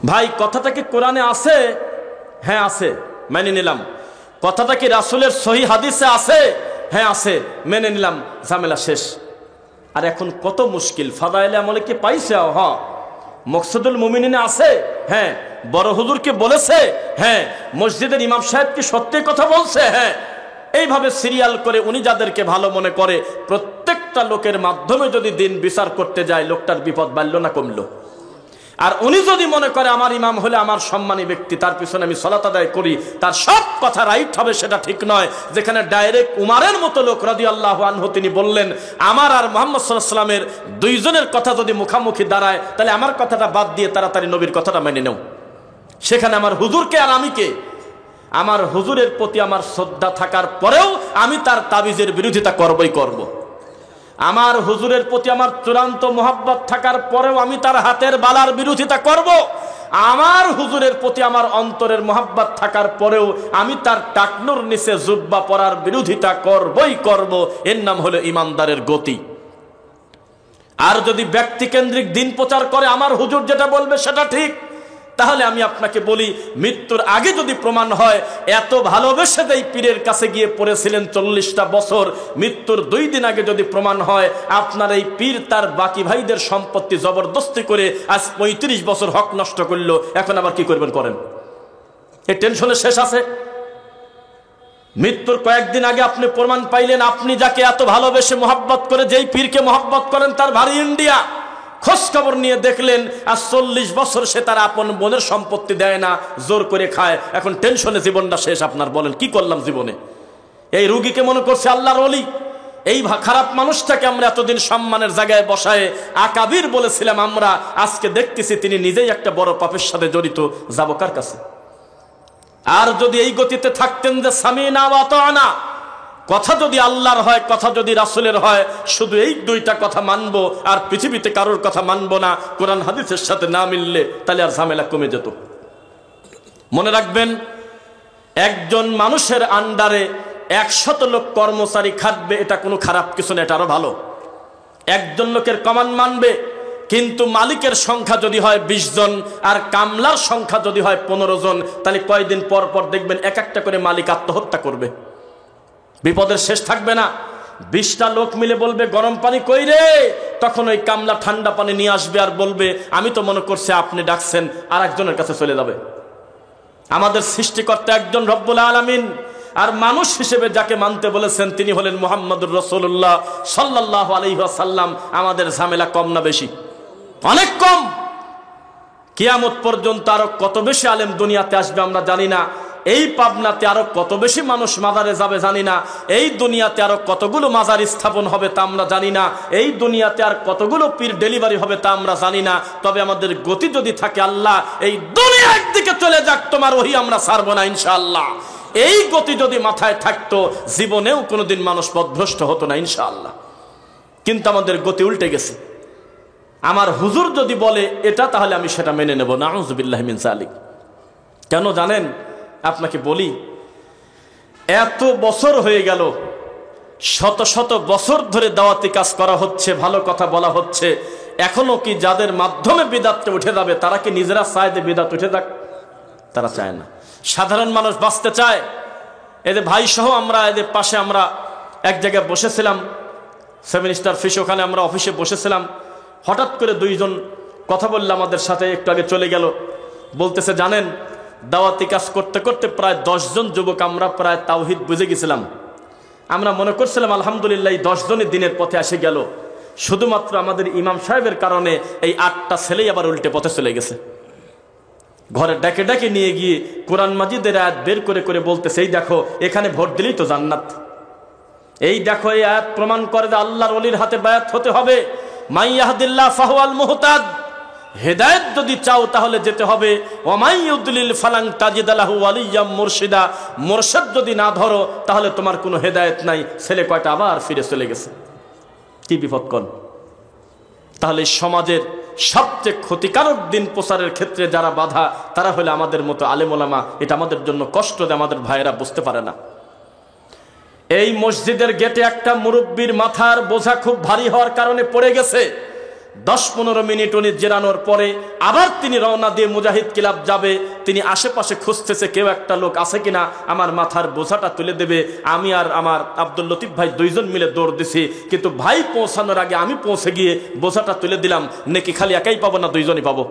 ভাই কথাটা কি কোরআনে আছে? হ্যাঁ আছে, মেনে নিলাম। কথাটা কি রাসূলের সহিহ হাদিসে আছে? হ্যাঁ আছে, মেনে নিলাম, ঝামেলা শেষ। আর এখন কত মুশকিল, ফাদাইলে আমলে কি পাইছে? হ্যাঁ। মকসুদুল মুমিনিনে আছে? হ্যাঁ। বড় হুজুর কি বলেছে? হ্যাঁ। মসজিদের ইমাম সাহেব কি সত্যি কথা বলছে? হ্যাঁ। এইভাবে সিরিয়াল করে উনি যাদেরকে ভালো মনে করে প্রত্যেকটা লোকের মাধ্যমে যদি দিন বিচার করতে যায়, লোকটার বিপদ বাড়ল না কমলো? আর উনি যদি মনে করে আমার ইমাম হলে আমার সম্মানী ব্যক্তি, তার পিছনে আমি সালাত আদায় করি, তার সব কথা রাইট হবে, সেটা ঠিক নয়। যেখানে ডাইরেক্ট উমারের মতো লোক রাদিয়াল্লাহু আনহু তিনি বললেন, আমার আর মুহাম্মদ সাল্লাল্লাহু আলাইহি ওয়াসাল্লামের দুইজনের কথা যদি মুখামুখি দাঁড়ায়, তাহলে আমার কথাটা বাদ দিয়ে তাড়াতাড়ি নবীর কথাটা মেনে নাও। সেখানে আমার হুজুরকে আর আমি কে? আমার হুজুরের প্রতি আমার শ্রদ্ধা থাকার পরেও আমি তার তাবিজের বিরোধিতা করবই করব। আমার হুজুরের প্রতি আমার চূড়ান্ত মোহাব্বত থাকার পরেও আমি তার হাতের বালার বিরোধিতা করব। আমার হুজুরের প্রতি আমার অন্তরের মোহাব্বত থাকার পরেও আমি তার টাকনুর নিচে জুব্বা পরার বিরোধিতা করবই করব। এর নাম হলো ইমানদারের গতি। আর যদি ব্যক্তিকেন্দ্রিক দিন প্রচার করে আমার হুজুর যেটা বলবে সেটা ঠিক, তাহলে আমি আপনাকে বলি, মৃত্যুর আগে যদি প্রমাণ হয় এত ভালোবেসে এই পীরের কাছে গিয়ে পড়েছিলেন 40টা বছর, মৃত্যুর 2 দিন আগে যদি প্রমাণ হয় আপনার এই পীর তার বাকি ভাইদের সম্পত্তি জবরদস্তি করে আজ 35 বছর হক নষ্ট করলো, এখন আবার কি করবেন করেন? এই টেনশনে শেষ আছে? মৃত্যুর কয়েকদিন আগে আপনি প্রমাণ পাইলেন আপনি যাকে এত ভালোবেসে মোহাব্বত করে, যেই পীরকে মোহাব্বত করেন তার ভারী ইন্ডিয়া, খোঁজ খবর নিয়ে দেখলেন আর 40 বছর সে তার আপন বোনের সম্পত্তি দেয় না, জোর করে খায়। এখন টেনশনে জীবনটা শেষ আপনার। বলেন কি করলাম জীবনে? এই রুগীকে মনে করছে আল্লাহর ওলি, এই খারাপ মানুষটাকে আমরা এতদিন সম্মানের জায়গায় বসায় আকাবির বলেছিলাম, আমরা আজকে দেখতেছি তিনি নিজেই একটা বড় পাপের সাথে জড়িত। যাবো কার কাছে? আর যদি এই গতিতে থাকতেন যে সামিনা ওয়া আতানা, কথা যদি আল্লাহর হয়, কথা যদি রাসূলের হয়, শুধু এই 2টা কথা মানবো আর পৃথিবীতে কারোর কথা মানবো না, কোরআন হাদিসের সাথে না মিললে, তাহলে আর ঝামেলা কমে যেত। মনে রাখবেন, একজন মানুষের আন্ডারে 100 লোক কর্মচারী খাটবে, এটা কোনো খারাপ কিছু না, এটা আরো ভালো। একজন লোকের কমান্ড মানবে, কিন্তু মালিকের সংখ্যা যদি হয় 20 জন আর কামলার সংখ্যা যদি হয় 15 জন, তাহলে কয়দিন পর পর দেখবেন এক একটা করে মালিক আত্মহত্যা করবে। বিপদের শেষ থাকবে না। 20টা লোক মিলে বলবে গরম পানি কই রে, তখন ওই কামলা ঠান্ডা পানি নিয়ে আসবে আর বলবে আমি তো মনে করছি আপনি ডাকছেন, আর একজনের কাছে চলে যাবে। আমাদের সৃষ্টিকর্তা একজন রব্বুল আলামিন, আর মানুষ হিসেবে যাকে মানতে বলেছেন তিনি হলেন মুহাম্মদুর রাসূলুল্লাহ সাল্লাল্লাহু আলাইহি ওয়াসাল্লাম। আমাদের ঝামেলা কম না বেশি? অনেক কম। কিয়ামত পর্যন্ত আরো কত বেশি আলেম দুনিয়াতে আসবে আমরা জানি না। এই পাবনাতে আরো কত বেশি মানুষ মাজারে যাবে জানি না। এই দুনিয়াতে আরো কতগুলো মাজার স্থাপন হবে তা আমরা জানি না। এই দুনিয়াতে আর কতগুলো পীর ডেলিভারি হবে তা আমরা জানি না। তবে আমাদের গতি যদি থাকে, আল্লাহ এই দুনিয়া একদিকে চলে যাক, তোমার ওহী আমরা ছাড়বো না ইনশাআল্লাহ। এই গতি যদি মাথায় থাকতো, জীবনেও কোনোদিন মানুষ পথভ্রষ্ট হতো না ইনশাআল্লাহ। কিন্তু আমাদের গতি উল্টে গেছে। আমার হুজুর যদি বলে এটা, তাহলে আমি সেটা মেনে নেব, নাউযুবিল্লাহি মিন যালিক। কেন জানেন? আপনাকে বলি, এত বছর হয়ে গেল, শত শত বছর ধরে দাওয়াতি কাজ করা হচ্ছে, ভালো কথা বলা হচ্ছে, এখনো কি যাদের মাধ্যমে বিদআতটা উঠে যাবে তারা কি নিজেরা চায় যে বিদআত উঠে যাক? তারা চায় না। সাধারণ মানুষ বাঁচতে চায়। এদের ভাই সহ আমরা এদের পাশে আমরা এক জায়গায় বসেছিলাম, 7 স্টার ফিশ, ওখানে আমরা অফিসে বসেছিলাম। হঠাৎ করে 2 জন কথা বললে আমাদের সাথে, একটু আগে চলে গেল। বলতেছে জানেন, দাওয়াতি কাজ করতে করতে প্রায় 10 জন যুবক আমরা প্রায় তাওহীদ বুঝে গেছিলাম। আমরা মনে করছিলাম আলহামদুলিল্লাহ এই 10 জনই দিনের পথে এসে গেল। শুধুমাত্র আমাদের ইমাম সাহেবের কারণে এই 8টা ছেলেই আবার উল্টে পথে চলে গেছে। ঘরে ডেকে ডেকে নিয়ে গিয়ে কোরআন মাজিদের আয়াত বের করে করে বলতেছে, এই দেখো এখানে ভোট দিলেই তো জান্নাত। এই দেখো এই আয়াত প্রমাণ করে যে আল্লাহর ওলির হাতে বায়াত হতে হবে। মাই ইয়াহদিল্লাহ ফাহুয়াল মুহতাদ, হেদায়েত যদি চাও তাহলে যেতে হবে। ওমাই ইউদলিল ফালাং তাজিদ লাহু ওয়ালিয়াম মুরশিদা, মুরশিদ যদি না ধরো তাহলে তোমার কোনো হেদায়েত নাই। ছেলে কয়টা আবার ফিরে চলে গেছে। কি বিপদ কোন! তাহলে সমাজের সবচেয়ে ক্ষতিকারক দিন প্রচারের ক্ষেত্রে যারা বাধা, তারা হলে আমাদের মতো আলেম ওলামা। এটা আমাদের জন্য কষ্ট যে আমাদের ভাইয়েরা বুঝতে পারে না। এই মসজিদের গেটে একটা মুরব্বীর মাথার বোঝা খুব ভারী হওয়ার কারণে পড়ে গেছে। 10-15 মিনিট উনি জেরানোর পরে আবার তিনি রওনা দিয়ে মুজাহিদ ক্লাব যাবে। তিনি আশেপাশে খুঁজতেছে কেউ একটা লোক আছে কিনা আমার মাথার বোঝাটা তুলে দেবে। আমি আর আমার আব্দুল লতিফ ভাই 2 জন মিলে দৌড় দিছি, কিন্তু ভাই পৌঁছানোর আগে আমি পৌঁছে গিয়ে বোঝাটা তুলে দিলাম। নাকি খালি একাই পাবো না 2 জনই পাবো?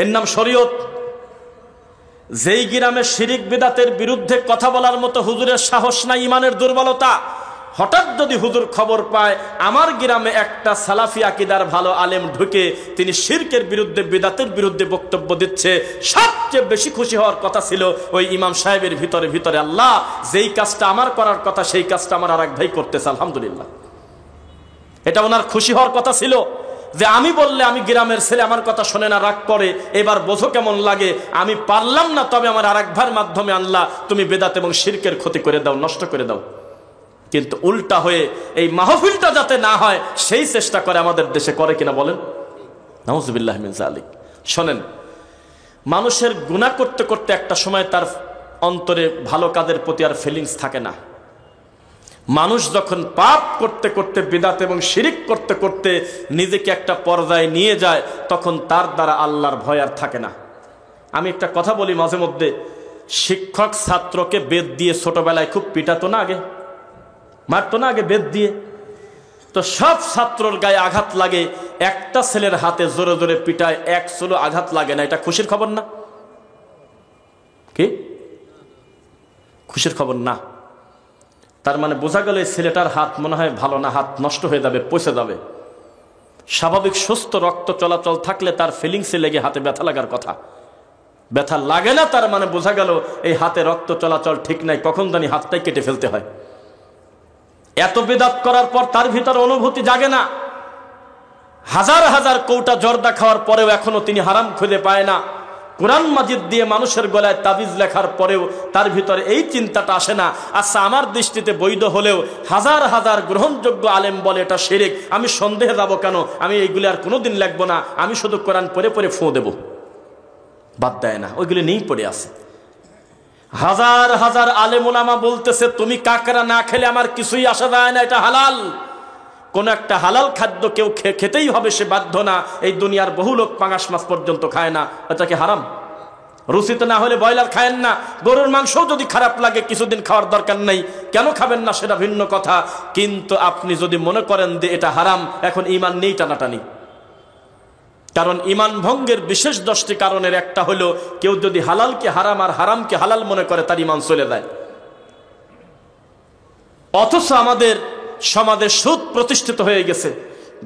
এর নাম শরীয়ত। যেই গ্রামে শিরিক বিদাতের বিরুদ্ধে কথা বলার মতো হুজুরের সাহস নাই, ইমানের দুর্বলতা, হঠাৎ যদি হুজুর খবর পায় আমার গ্রামে একটা সালাফি আকীদার ভালো আলেম ঢুকে তিনি শিরকের বিরুদ্ধে বিদাতের বিরুদ্ধে বক্তব্য দিচ্ছে, সবচেয়ে বেশি খুশি হওয়ার কথা ছিল ওই ইমাম সাহেবের ভিতরে আল্লাহ যেই কাজটা আমার করার কথা সেই কাজটা আমার আরেক ভাই করতেছে, আলহামদুলিল্লাহ। এটা ওনার খুশি হওয়ার কথা ছিল যে আমি বললে আমি গ্রামের ছেলে আমার কথা শোনে না, রাগ করে, এবার বোঝো কেমন লাগে, আমি পারলাম না, তবে আমার আরেক ভাইয়ের মাধ্যমে আল্লাহ তুমি বেদাত এবং শিরকের ক্ষতি করে দাও, নষ্ট করে দাও। কিন্তু উল্টা হয়ে এই মাহফিলটা যাতে না হয় সেই চেষ্টা করে আমাদের দেশে, করে কিনা বলেন? নাউজুবিল্লাহ মিন যালিক। শোনেন, মানুষের গুনাহ করতে করতে একটা সময় তার অন্তরে ভালো কাজের প্রতি আর ফিলিংস থাকে না। মানুষ যখন পাপ করতে করতে বিদাত এবং শিরিক করতে করতে নিজেকে একটা পর্যায়ে নিয়ে যায়, তখন তার দ্বারা আল্লাহর ভয় আর থাকে না। আমি একটা কথা বলি মাঝে মধ্যে, শিক্ষক ছাত্রকে বেত দিয়ে ছোটবেলায় খুব পিটাতো না, আগে মারতো না, আগে বেত দিয়ে। তো সব ছাত্রর গায়ে আঘাত লাগে, একটা ছেলের হাতে জোরে জোরে পিটায় 1 চুলো আঘাত লাগে না। এটা খুশির খবর না? কি খুশির খবর না? তার মানে বোঝা গেল এই ছেলেটার হাত মনে হয় ভালো না, হাত নষ্ট হয়ে যাবে, পচে যাবে। স্বাভাবিক সুস্থ রক্ত চলাচল থাকলে তার ফিলিংসে লেগে হাতে ব্যথা লাগার কথা, ব্যথা লাগে না, তার মানে বোঝা গেল এই হাতে রক্ত চলাচল ঠিক নাই, কখন জানি হাতটাই কেটে ফেলতে হয়। এত বিদাত করার পর তার ভিতরে অনুভূতি জাগে না। হাজার হাজার কৌটা জর্দা খাওয়ার পরেও এখনো তিনি হারাম খুঁজে পায় না। কোরআন মাজিদ দিয়ে মানুষের গলায় তাবিজ লেখার পরেও তার ভিতরে এই চিন্তাটা আসে না, আচ্ছা আমার দৃষ্টিতে বৈধ হলেও হাজার হাজার গ্রহণযোগ্য আলেম বলে এটা শিরক, আমি সন্দেহে যাব কেন, আমি এইগুলি আর কোনোদিন লিখবো না, আমি শুধু কোরআন পড়ে পড়ে ফোঁ দেব। বাদ দেয় না, ওইগুলি নেই পড়ে আছে। হাজার হাজার আলেম ওলামা বলতেছে তুমি কাকড়া না খেলে আমার কিছুই আসা যায় না, এটা হালাল। কোন একটা হালাল খাদ্য কেউ খেতেই হবে, সে বাধ্য না। এই দুনিয়ার বহু লোক পাঙাশ মাছ পর্যন্ত খায় না, এটা কি হারাম? রুচিতে না হলে ব্রয়লার খায়েন না, গরুর মাংসও যদি খারাপ লাগে কিছুদিন খাওয়ার দরকার নেই, কেন খাবেন না সেটা ভিন্ন কথা। কিন্তু আপনি যদি মনে করেন যে এটা হারাম, এখন ঈমান নেই টানাটানি। কারণ ঈমান ভঙ্গের বিশেষ 10টি কারণের একটা হলো কেউ যদি হালালকে হারাম আর হারামকে হালাল মনে করে তার ঈমান চলে যায়। অথচ আমাদের সমাজে সুদ প্রতিষ্ঠিত হয়ে গেছে,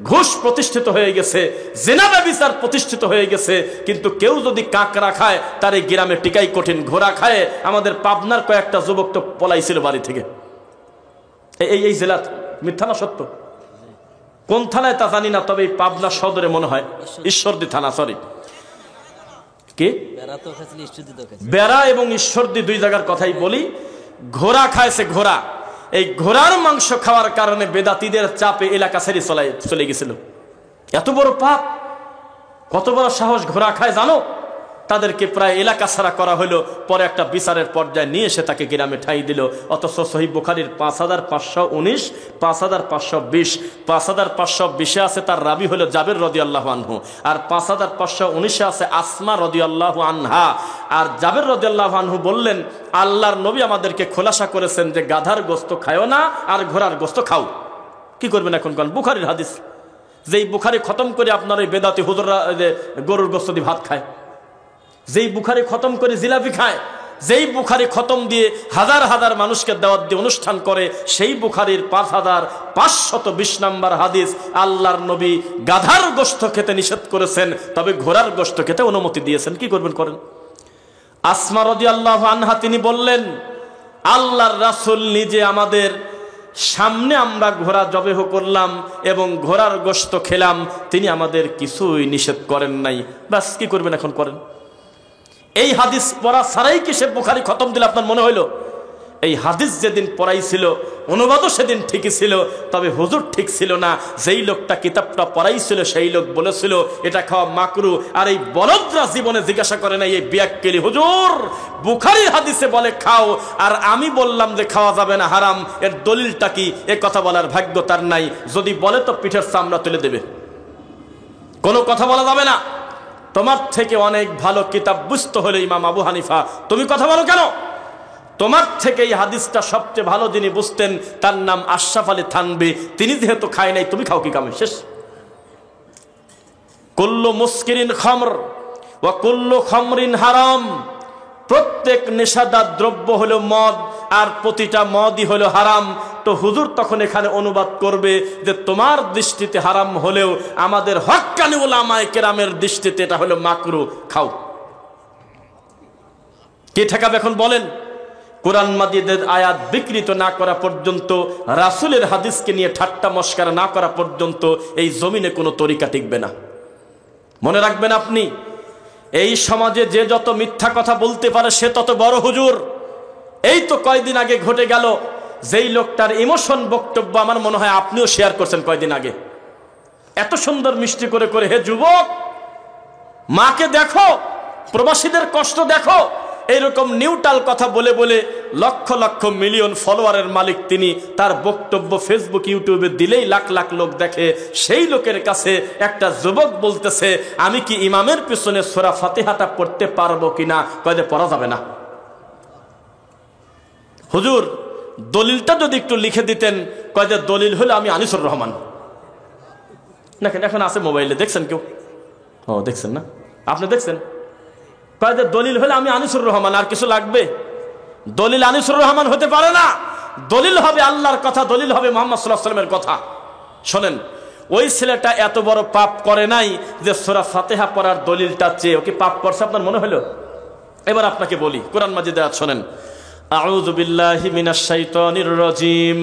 ঘুষ প্রতিষ্ঠিত হয়ে গেছে, জিনা ব্যভিচার প্রতিষ্ঠিত হয়ে গেছে, কিন্তু কেউ যদি কাকড়া খায় তার এই গ্রামে টিকাই কঠিন। ঘোড়া খায় আমাদের পাবনার কয়েকটা যুবক তো পলাইছিল বাড়ি থেকে, এই জেলা, মিথ্যা না সত্য? কোন থানায় তা জানি না, তবে এই পাবনা সদরে মনে হয় ঈশ্বরদী থানা, সরি কি বেড়া এবং ঈশ্বরদী 2 জায়গার কথাই বলি। ঘোড়া খায়ছে, ঘোড়া, এই ঘোড়ার মাংস খাওয়ার কারণে বেদাতীদের চাপে এলাকা ছেড়ে চলে গেছিল। এত বড় পাপ, কত বড় সাহস, ঘোড়া খায় জানো? তাদেরকে প্রায় এলাকা ছাড়া করা হলো, পরে একটা বিচারের পর্যায়ে নিয়ে এসে তাকে গ্রামে ঠাই দিল। অথচ সহিহ বুখারীর 5519, 5520, 5520 আছে তার রাবি হলো জাবের রাদিয়াল্লাহু আনহু, আর 5519 আছে আসমা রাদিয়াল্লাহু আনহা। আর জাবের রাদিয়াল্লাহু আনহু বললেন আল্লাহর নবী আমাদেরকে খোলাসা করেছেন যে গাধার গোস্ত খায়ও না আর ঘোড়ার গোস্ত খাও। কি করবেন এখন? কোন বুখারীর হাদিস, যেই বুখারী খতম করে আপনার ওই বেদাতি হুজুররা গরুর গোস্ত দিয়ে ভাত খায়, যেই বুখারী খতম করে জিলাপি খায়, যেই বুখারী খতম দিয়ে হাজার হাজার মানুষকে দাওয়াত দিয়ে অনুষ্ঠান করে, সেই বুখারীর 5520 নম্বর হাদিস, আল্লাহর নবী গাধার গোশত খেতে নিষেধ করেছেন, তবে ঘোড়ার গোশত খেতে অনুমতি দিয়েছেন। কি করবেন করেন। আসমা রাদিয়াল্লাহু আনহা তিনি বললেন আল্লাহর রাসূল নিজে আমাদের সামনে আমরা ঘোড়া জবেহ করলাম এবং ঘোড়ার গোশত খেলাম, তিনি আমাদের কিছুই নিষেধ করেন নাই। বাস, কি করবেন এখন করেন। এই হাদিস পড়া ছাড়াই কি সে বুখারী খতম দিলে আপনার মনে হইল? এই হাদিস যেদিন পড়াইছিল অনুবাদও সেদিন ঠিকই ছিল, তবে হুজুর ঠিক ছিল না। যেই লোকটা কিতাবটা পড়াইছিল সেই লোক বলেছিল এটা খাওয়া মাকরু, আর এই বলদরা জীবনে জিজ্ঞাসা করে না এই বিয়াক্কেলি হুজুর বুখারীর হাদিসে বলে খাও, আর আমি বললাম যে খাওয়া যাবে না হারাম, এর দলিলটা কি? এ কথা বলার ভাগ্য তার নাই। যদি বলে তো পিঠের চামড়া তুলে দেবে, কোনো কথা বলা যাবে না। তোমার থেকে অনেক ভালো কিতাব বুঝতে হলে ইমাম আবু হানিফা, তুমি কথা বলো কেন? তোমার থেকে এই হাদিসটা সবচেয়ে ভালো যিনি বুঝতেন তার নাম আশরাফ আলী থানভী, তিনি যেহেতু খায় নাই তুমি খাও কি কামে? শেষ। কুল্লু মুস্কিরিন খামর ওয়া কুল্লু খামরিন হারাম, প্রত্যেক নেশাদার দ্রব্য হলো মদ, আর প্রতিটা মদই হলো হারাম। তো হুজুর তখন এখানে অনুবাদ করবে যে তোমার দৃষ্টিতে হারাম হলেও আমাদের হক্কানি উলামায়ে কেরামের দৃষ্টিতে এটা হলো মাকরু, খাও। কে ঠেকাবে এখন বলেন? কোরআন মাজিদের আয়াত বিকৃত না করা পর্যন্ত, রাসূলের হাদিসকে নিয়ে ঠাট্টা মস্করা না করা পর্যন্ত এই জমিনে কোনো তরিকা টিকবে না। মনে রাখবেন আপনি, এই সমাজে যে যত মিথ্যা কথা বলতে পারে সে তত বড় হুজুর। এই তো কয়দিন আগে ঘটে গেল, যেই লোকটার ইমোশন বক্তব্য আমার মনে হয় আপনিও শেয়ার করছেন কয়দিন আগে, এত সুন্দর মিষ্টি করে করে, হে যুবক মাকে দেখো, প্রবাসীদের কষ্ট দেখো, এইরকম নিউট্রাল কথা বলে বলে লক্ষ লক্ষ মিলিয়ন ফলোয়ারের মালিক তিনি। তার বক্তব্য ফেসবুক ইউটিউবে দিলেই লাখ লাখ লোক দেখে। সেই লোকের কাছে একটা যুবক বলতেছে আমি কি ইমামের পিছনে সূরা ফাতিহাটা পড়তে পারবো কিনা? কয়দে পড়া যাবে না। হুজুর দলিলটা যদি একটু লিখে দিতেন। কয়দে দলিল হলো আমি আনিসুর রহমান। দেখেন এখন আছে মোবাইলে, দেখছেন কেউ? ও দেখছেন না, আপনি দেখছেন? কয়দে দলিল হলে আমি আনিসুর রহমান, আর কিছু লাগবে? দলিল আনিসুর রহমান হতে পারে না। দলিল হবে আল্লাহর কথা, দলিল হবে মুহাম্মদ সাল্লাল্লাহু আলাইহি ওয়াসাল্লামের কথা। শোনেন, ওই ছেলেটা এত বড় পাপ করে নাই যে সূরা ফাতিহা পড়ার দলিলটা চেয়ে ওকে পাপ করছে আপনার মনে হলো? এবার আপনাকে বলি, কোরআন মাজিদে আয়াত শোনেন, আউযু বিল্লাহি মিনাশ শাইতানির রাজীম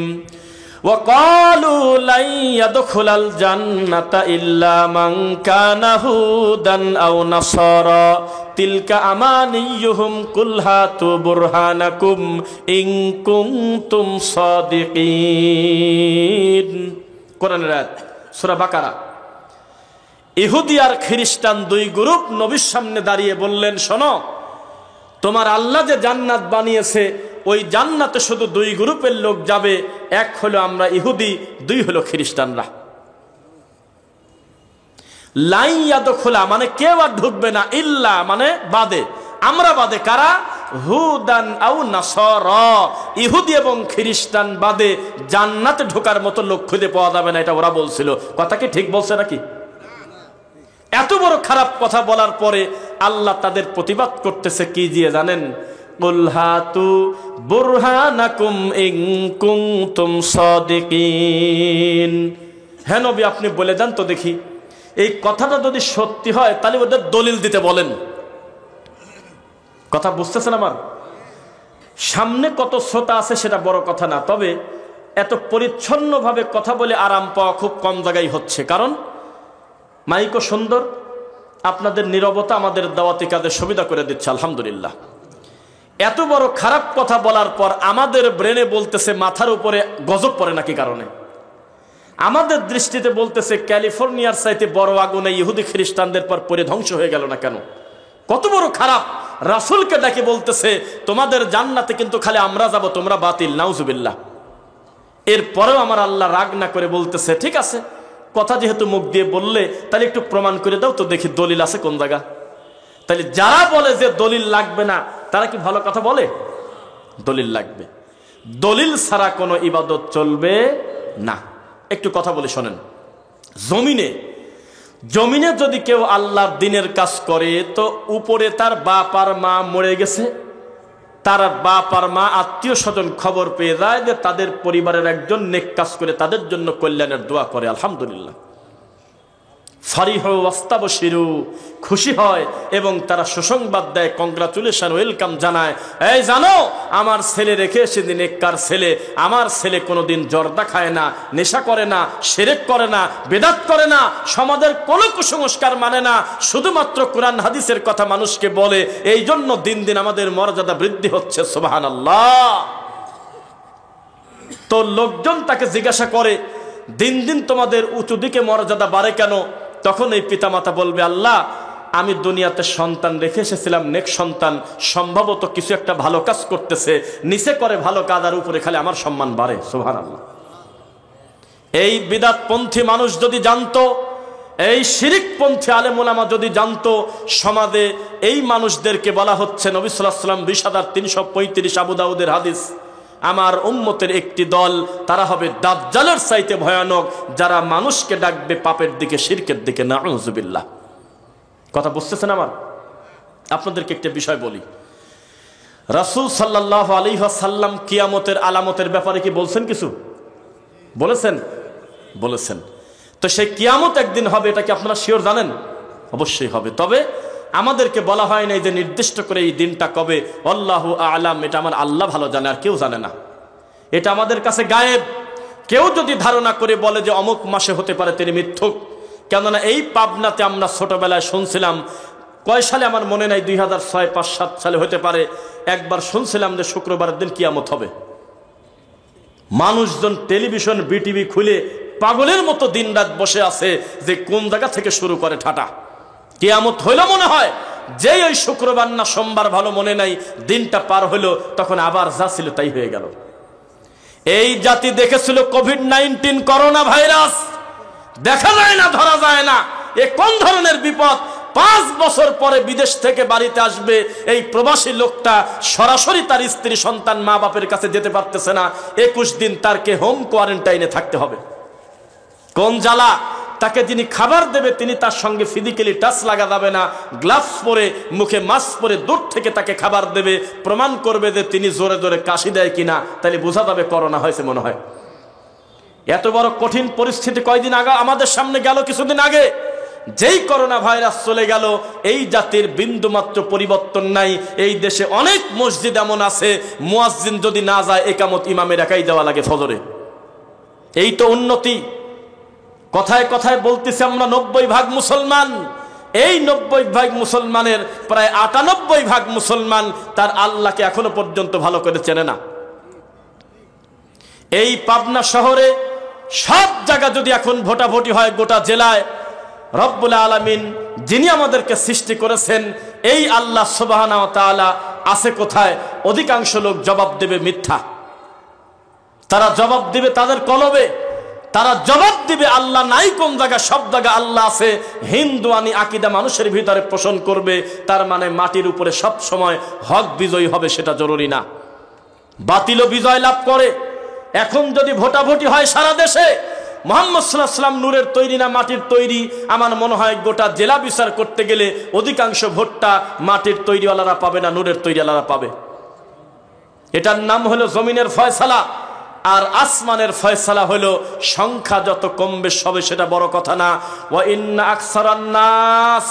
ওয়া ক্বালু লাই ইয়াদখুলাল জান্নাতা ইল্লা মান কানা হুদান আও নাসারা তিলকা আমানিয়ুহুম কুল হাতু বুরহানাকুম ইন কুনতুম সাদিকিন। কোরআনের আয়াত, সূরা বাকারা। ইহুদি আর খ্রিস্টান দুই গ্রুপ নবীর সামনে দাঁড়িয়ে বললেন, শোনো তোমার আল্লাহ যে জান্নাত বানিয়েছে ওই জান্নাতে শুধু দুই গ্রুপের লোক যাবে, এক হলো আমরা ইহুদি, দুই হলো খ্রিস্টানরা। লাই ইয়াদখুলা মানে কেউ আর ঢুকবে না, ইল্লা মানে বাদে, আমরা বাদে, কারা? হুদান আও নাসারা, ইহুদি এবং খ্রিস্টান বাদে জান্নাতে ঢোকার মতো লোক খুঁজে পাওয়া যাবে না। এটা ওরা বলছিল, কথা কি ঠিক বলছে নাকি? এত বড় খারাপ কথা বলার পরে আল্লাহ তাদের প্রতিবাদ করতেছে কি দিয়ে জানেন? কুল হাতু বুরহানাকুম ইন কুনতুম সাদিকিন। হ্যাঁ নবী আপনি বলে দেন তো দেখি, এই কথাটা যদি সত্যি হয় তাহলে ওদের দলিল দিতে বলেন। কথা বুঝতেছেন আমার? সামনে কত শ্রোতা আছে সেটা বড় কথা না, তবে এত পরিচ্ছন্নভাবে কথা বলে আরাম পাওয়া খুব কম জায়গায় হচ্ছে। কারণ মাইকও সুন্দর, আপনাদের নীরবতা আমাদের দাওয়াতি কাজে সুবিধা করে দিচ্ছে, আলহামদুলিল্লাহ। এত বড় খারাপ কথা বলার পর আমাদের ব্রেনে বলতেছে মাথার উপরে গজব পড়ে নাকি কারণে? আমাদের দৃষ্টিতে বলতেছে ক্যালিফোর্নিয়ার চাইতে বড় আগুনে ইহুদি খ্রিস্টানদের পর পরে ধ্বংস হয়ে গেল না কেন? কত বড় খারাপ! রাসূলকে ডাকে বলতেছে তোমাদের জান্নাতে কিন্তু খালি আমরা যাব, তোমরা বাতিল, নাউজুবিল্লাহ। এরপরেও আমার আল্লাহ রাগ না করে বলতেছে ঠিক আছে, কথা যেহেতু মুখ দিয়ে বললে তাহলে একটু প্রমাণ করে দাও তো দেখি দলিল আছে কোন জায়গা। তাহলে যারা বলে যে দলিল লাগবে না তারা কি ভালো কথা বলে? দলিল লাগবে, দলিল ছাড়া কোনো ইবাদত চলবে না। একটু কথা বলে শোনেন, জমিনে যদি কেউ আল্লাহর দ্বীনের কাজ করে তো উপরে তার বাপ আর মা মরে গেছে, তার বাপ আর মা আত্মীয় স্বজন খবর পেয়ে যায় যে তাদের পরিবারের একজন নেক কাজ করে তাদের জন্য কল্যাণের দোয়া করে, আলহামদুলিল্লাহ। ফারিহু ওয়াস্তাবশিরু, খুশি হয় এবং তারা সুসংবাদ দেয়, কংগ্রাচুলেশন, ওয়েলকাম জানায়। এই জানো আমার ছেলে রেখে এসেছে নেককার ছেলে, আমার ছেলে কোনোদিন জর্দা খায় না, নেশা করে না, শিরক করে না, বেদাত করে না, সমাজের কোনো কুসংস্কার মানে না, শুধুমাত্র কোরআন হাদিসের কথা মানুষকে বলে। এই জন্য দিন দিন আমাদের মর্যাদা বৃদ্ধি হচ্ছে, সুবহানাল্লাহ। তো লোকজন তাকে জিজ্ঞাসা করে, দিন দিন তোমাদের উঁচু দিকে মর্যাদা বাড়ে কেন? তখন এই পিতামাতা বলবে, আল্লাহ, আমি দুনিয়াতে সন্তান রেখে এসেছিলাম, নেক সন্তান, সম্ভবত কিছু একটা ভালো কাজ করতেছে, নিচে করে ভালো কাজ, আর উপরে খালি আমার সম্মান বাড়ে। সুবহানাল্লাহ। এই বিদআতপন্থী মানুষ যদি জানতো, এই শিরিকপন্থী আলেম ওলামা যদি জানতো, সমাজে এই মানুষদেরকে বলা হচ্ছে, নবী সাল্লাল্লাহু আলাইহি ওয়াসাল্লাম 20,335 আবু দাউদের হাদিস, আমার উম্মতের একটি দল, তারা হবে দাজ্জালের চাইতে ভয়ানক, যারা মানুষকে ডাকবে পাপের দিকে, শিরকের দিকে। নাউযুবিল্লাহ। কথা বুঝতেছেন আমার? আপনাদেরকে একটা বিষয় বলি, রাসূল সাল্লাল্লাহু আলাইহি ওয়াসাল্লাম কিয়ামতের আলামতের ব্যাপারে কি বলছেন? কিছু বলেছেন? বলেছেন। তো সেই কিয়ামত একদিন হবে, এটা কি আপনারা শিওর জানেন? অবশ্যই হবে। তবে আমাদেরকে বলা হয় নাই যে নির্দিষ্ট করে এই দিনটা কবে। আল্লাহু আ'লাম, এটা আমার আল্লাহ ভালো জানে, আর কেউ জানে না। এটা আমাদের কাছে গায়েব। কেউ যদি ধারণা করে বলে যে অমুক মাসে হতে পারে, তিনি মিথ্যুক। কেননা এই পাবনাতে আমরা ছোটবেলায় শুনছিলাম, কয় সালে আমার মনে নাই, 2006, 5, 7 সালে হতে পারে, একবার শুনছিলাম যে শুক্রবারের দিন কিয়ামত হবে। মানুষজন টেলিভিশন বিটিভি খুলে পাগলের মতো দিন রাত বসে আছে যে কোন জায়গা থেকে শুরু করে ঠাটা। কিয়ামত হইল মনে হয়, যেই ওই শুক্রবার না সোমবার ভালো মনে নাই, দিনটা পার হইল, তখন আবার যা ছিল তাই হয়ে গেল। এই জাতি দেখেছিল কোভিড-19 করোনা ভাইরাস, দেখা যায় না, ধরা যায় না। এ কোন ধরনের বিপদ? 5 বছর পরে বিদেশ থেকে বাড়িতে আসবে এই প্রবাসী লোকটা, সরাসরি তার স্ত্রী সন্তান মা বাপের কাছে যেতে পারতেছে না, 21 দিন তারকে হোম কোয়ারেন্টাইনে থাকতে হবে। কোন জ্বালা! তাকে যিনি খাবার দেবে তিনি তার সঙ্গে ফিজিক্যালি টাচ লাগা যাবে না, গ্লাভস পরে, মুখে মাস্ক পরে দূর থেকে তাকে খাবার দেবে, প্রমাণ করবে যে তিনি জোরে জোরে কাশি দেয় কিনা, তাহলে বোঝা যাবে করোনা হয়েছে মনে হয়। এত বড় কঠিন পরিস্থিতি কয়দিন আগে আমাদের সামনে গেল, কিছুদিন আগে। যেই করোনা ভাইরাস চলে গেল, এই জাতির বিন্দুমাত্র পরিবর্তন নাই। এই দেশে অনেক মসজিদ এমন আছে, মুয়াজ্জিন যদি না যায়, একামত ইমামের একাই দেওয়া লাগে ফজরে। এই তো উন্নতি। কথায় কথায় বলতেছি আমরা 90% মুসলমান। এই 90% মুসলমানের প্রায় 98% মুসলমান তার আল্লাহকে এখনো পর্যন্ত ভালো করে চেনে না। এই পাবনা শহরে সব জায়গা যদি এখন ভোটাভুটি হয়, গোটা জেলায়, রব্বুল আলামিন যিনি আমাদেরকে সৃষ্টি করেছেন, এই আল্লাহ সুবহানাহু ওয়া তাআলা আছে কোথায়? অধিকাংশ লোক জবাব দেবে মিথ্যা। তারা জবাব দিবে তাদের কলবে, তারা জবাব দিবে আল্লাহ নাই কোন জায়গা, সব জায়গা আল্লাহ আছে। হিন্দুয়ানি আকীদা মানুষের ভিতরে পোষণ করবে, তার মানে মাটির উপরে সব সময় হক বিজয়ী হবে, সেটা জরুরি না, বাতিলও বিজয় লাভ করে। এখন যদি ভোটাভুটি হয় সারা দেশে, মুহাম্মদ সাল্লাল্লাহু আলাইহি ওয়াসাল্লাম নূরের তৈরি না মাটির তৈরি? আমার মনে হয় গোটা জেলা বিচার করতে গেলে অধিকাংশ ভোটটা মাটির তৈরিওয়ালারা পাবে না, নূরের তৈরিওয়ালারা পাবে। এটার নাম হলো জমিনের ফয়সালা। আর আসমানের ফয়সালা হলো সংখ্যা যত কমবে সবে, সেটা বড় কথা না। ওয়া ইন্না আকসারান নাস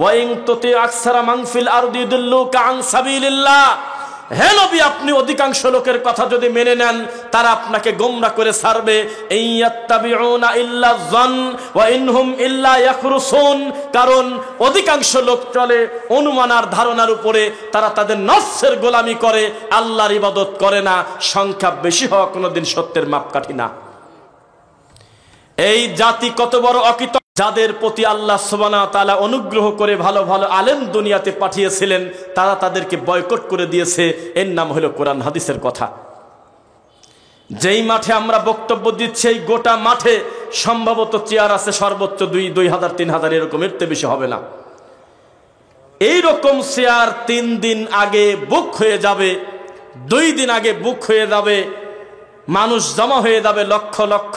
ওয়া ইন তুতি আকসারা মান ফিল আরদি ইউদিল্লুকা আন সাবিলিল্লাহ। হে নবী, আপনি অধিকাংশ লোকের কথা যদি মেনে নেন, তারা আপনাকে গোমরাহ করে ছাড়বে। ইয়াত্তাবিউনা ইল্লা যন ওয়া ইনহুম ইল্লা ইয়াখরুসুন। কারণ অধিকাংশ লোক চলে অনুমান আর ধারণার উপরে, তারা তাদের নফসের গোলামি করে, আল্লাহর ইবাদত করে না। সংখ্যা বেশি হওয়া কোনোদিন সত্যের মাপকাঠি না। এই জাতি কত বড় অকৃতজ্ঞ! যাদের প্রতি আল্লাহ সুবহানাহু ওয়া তাআলা অনুগ্রহ করে ভালো ভালো আলেম দুনিয়াতে পাঠিয়েছিলেন, তারা তাদেরকে বয়কট করে দিয়েছে। এর নাম হলো কোরআন হাদিসের কথা। যেই মাঠে আমরা বক্তব্য দিচ্ছি, এই গোটা মাঠে সম্ভবত চেয়ার আছে সর্বোচ্চ 2,000-3,000, এরকম, এর চেয়ে বেশি হবে না। এই রকম চেয়ার 3 দিন আগে বুক হয়ে যাবে, 2 দিন আগে বুক হয়ে যাবে, মানুষ জমা হয়ে যাবে লক্ষ লক্ষ।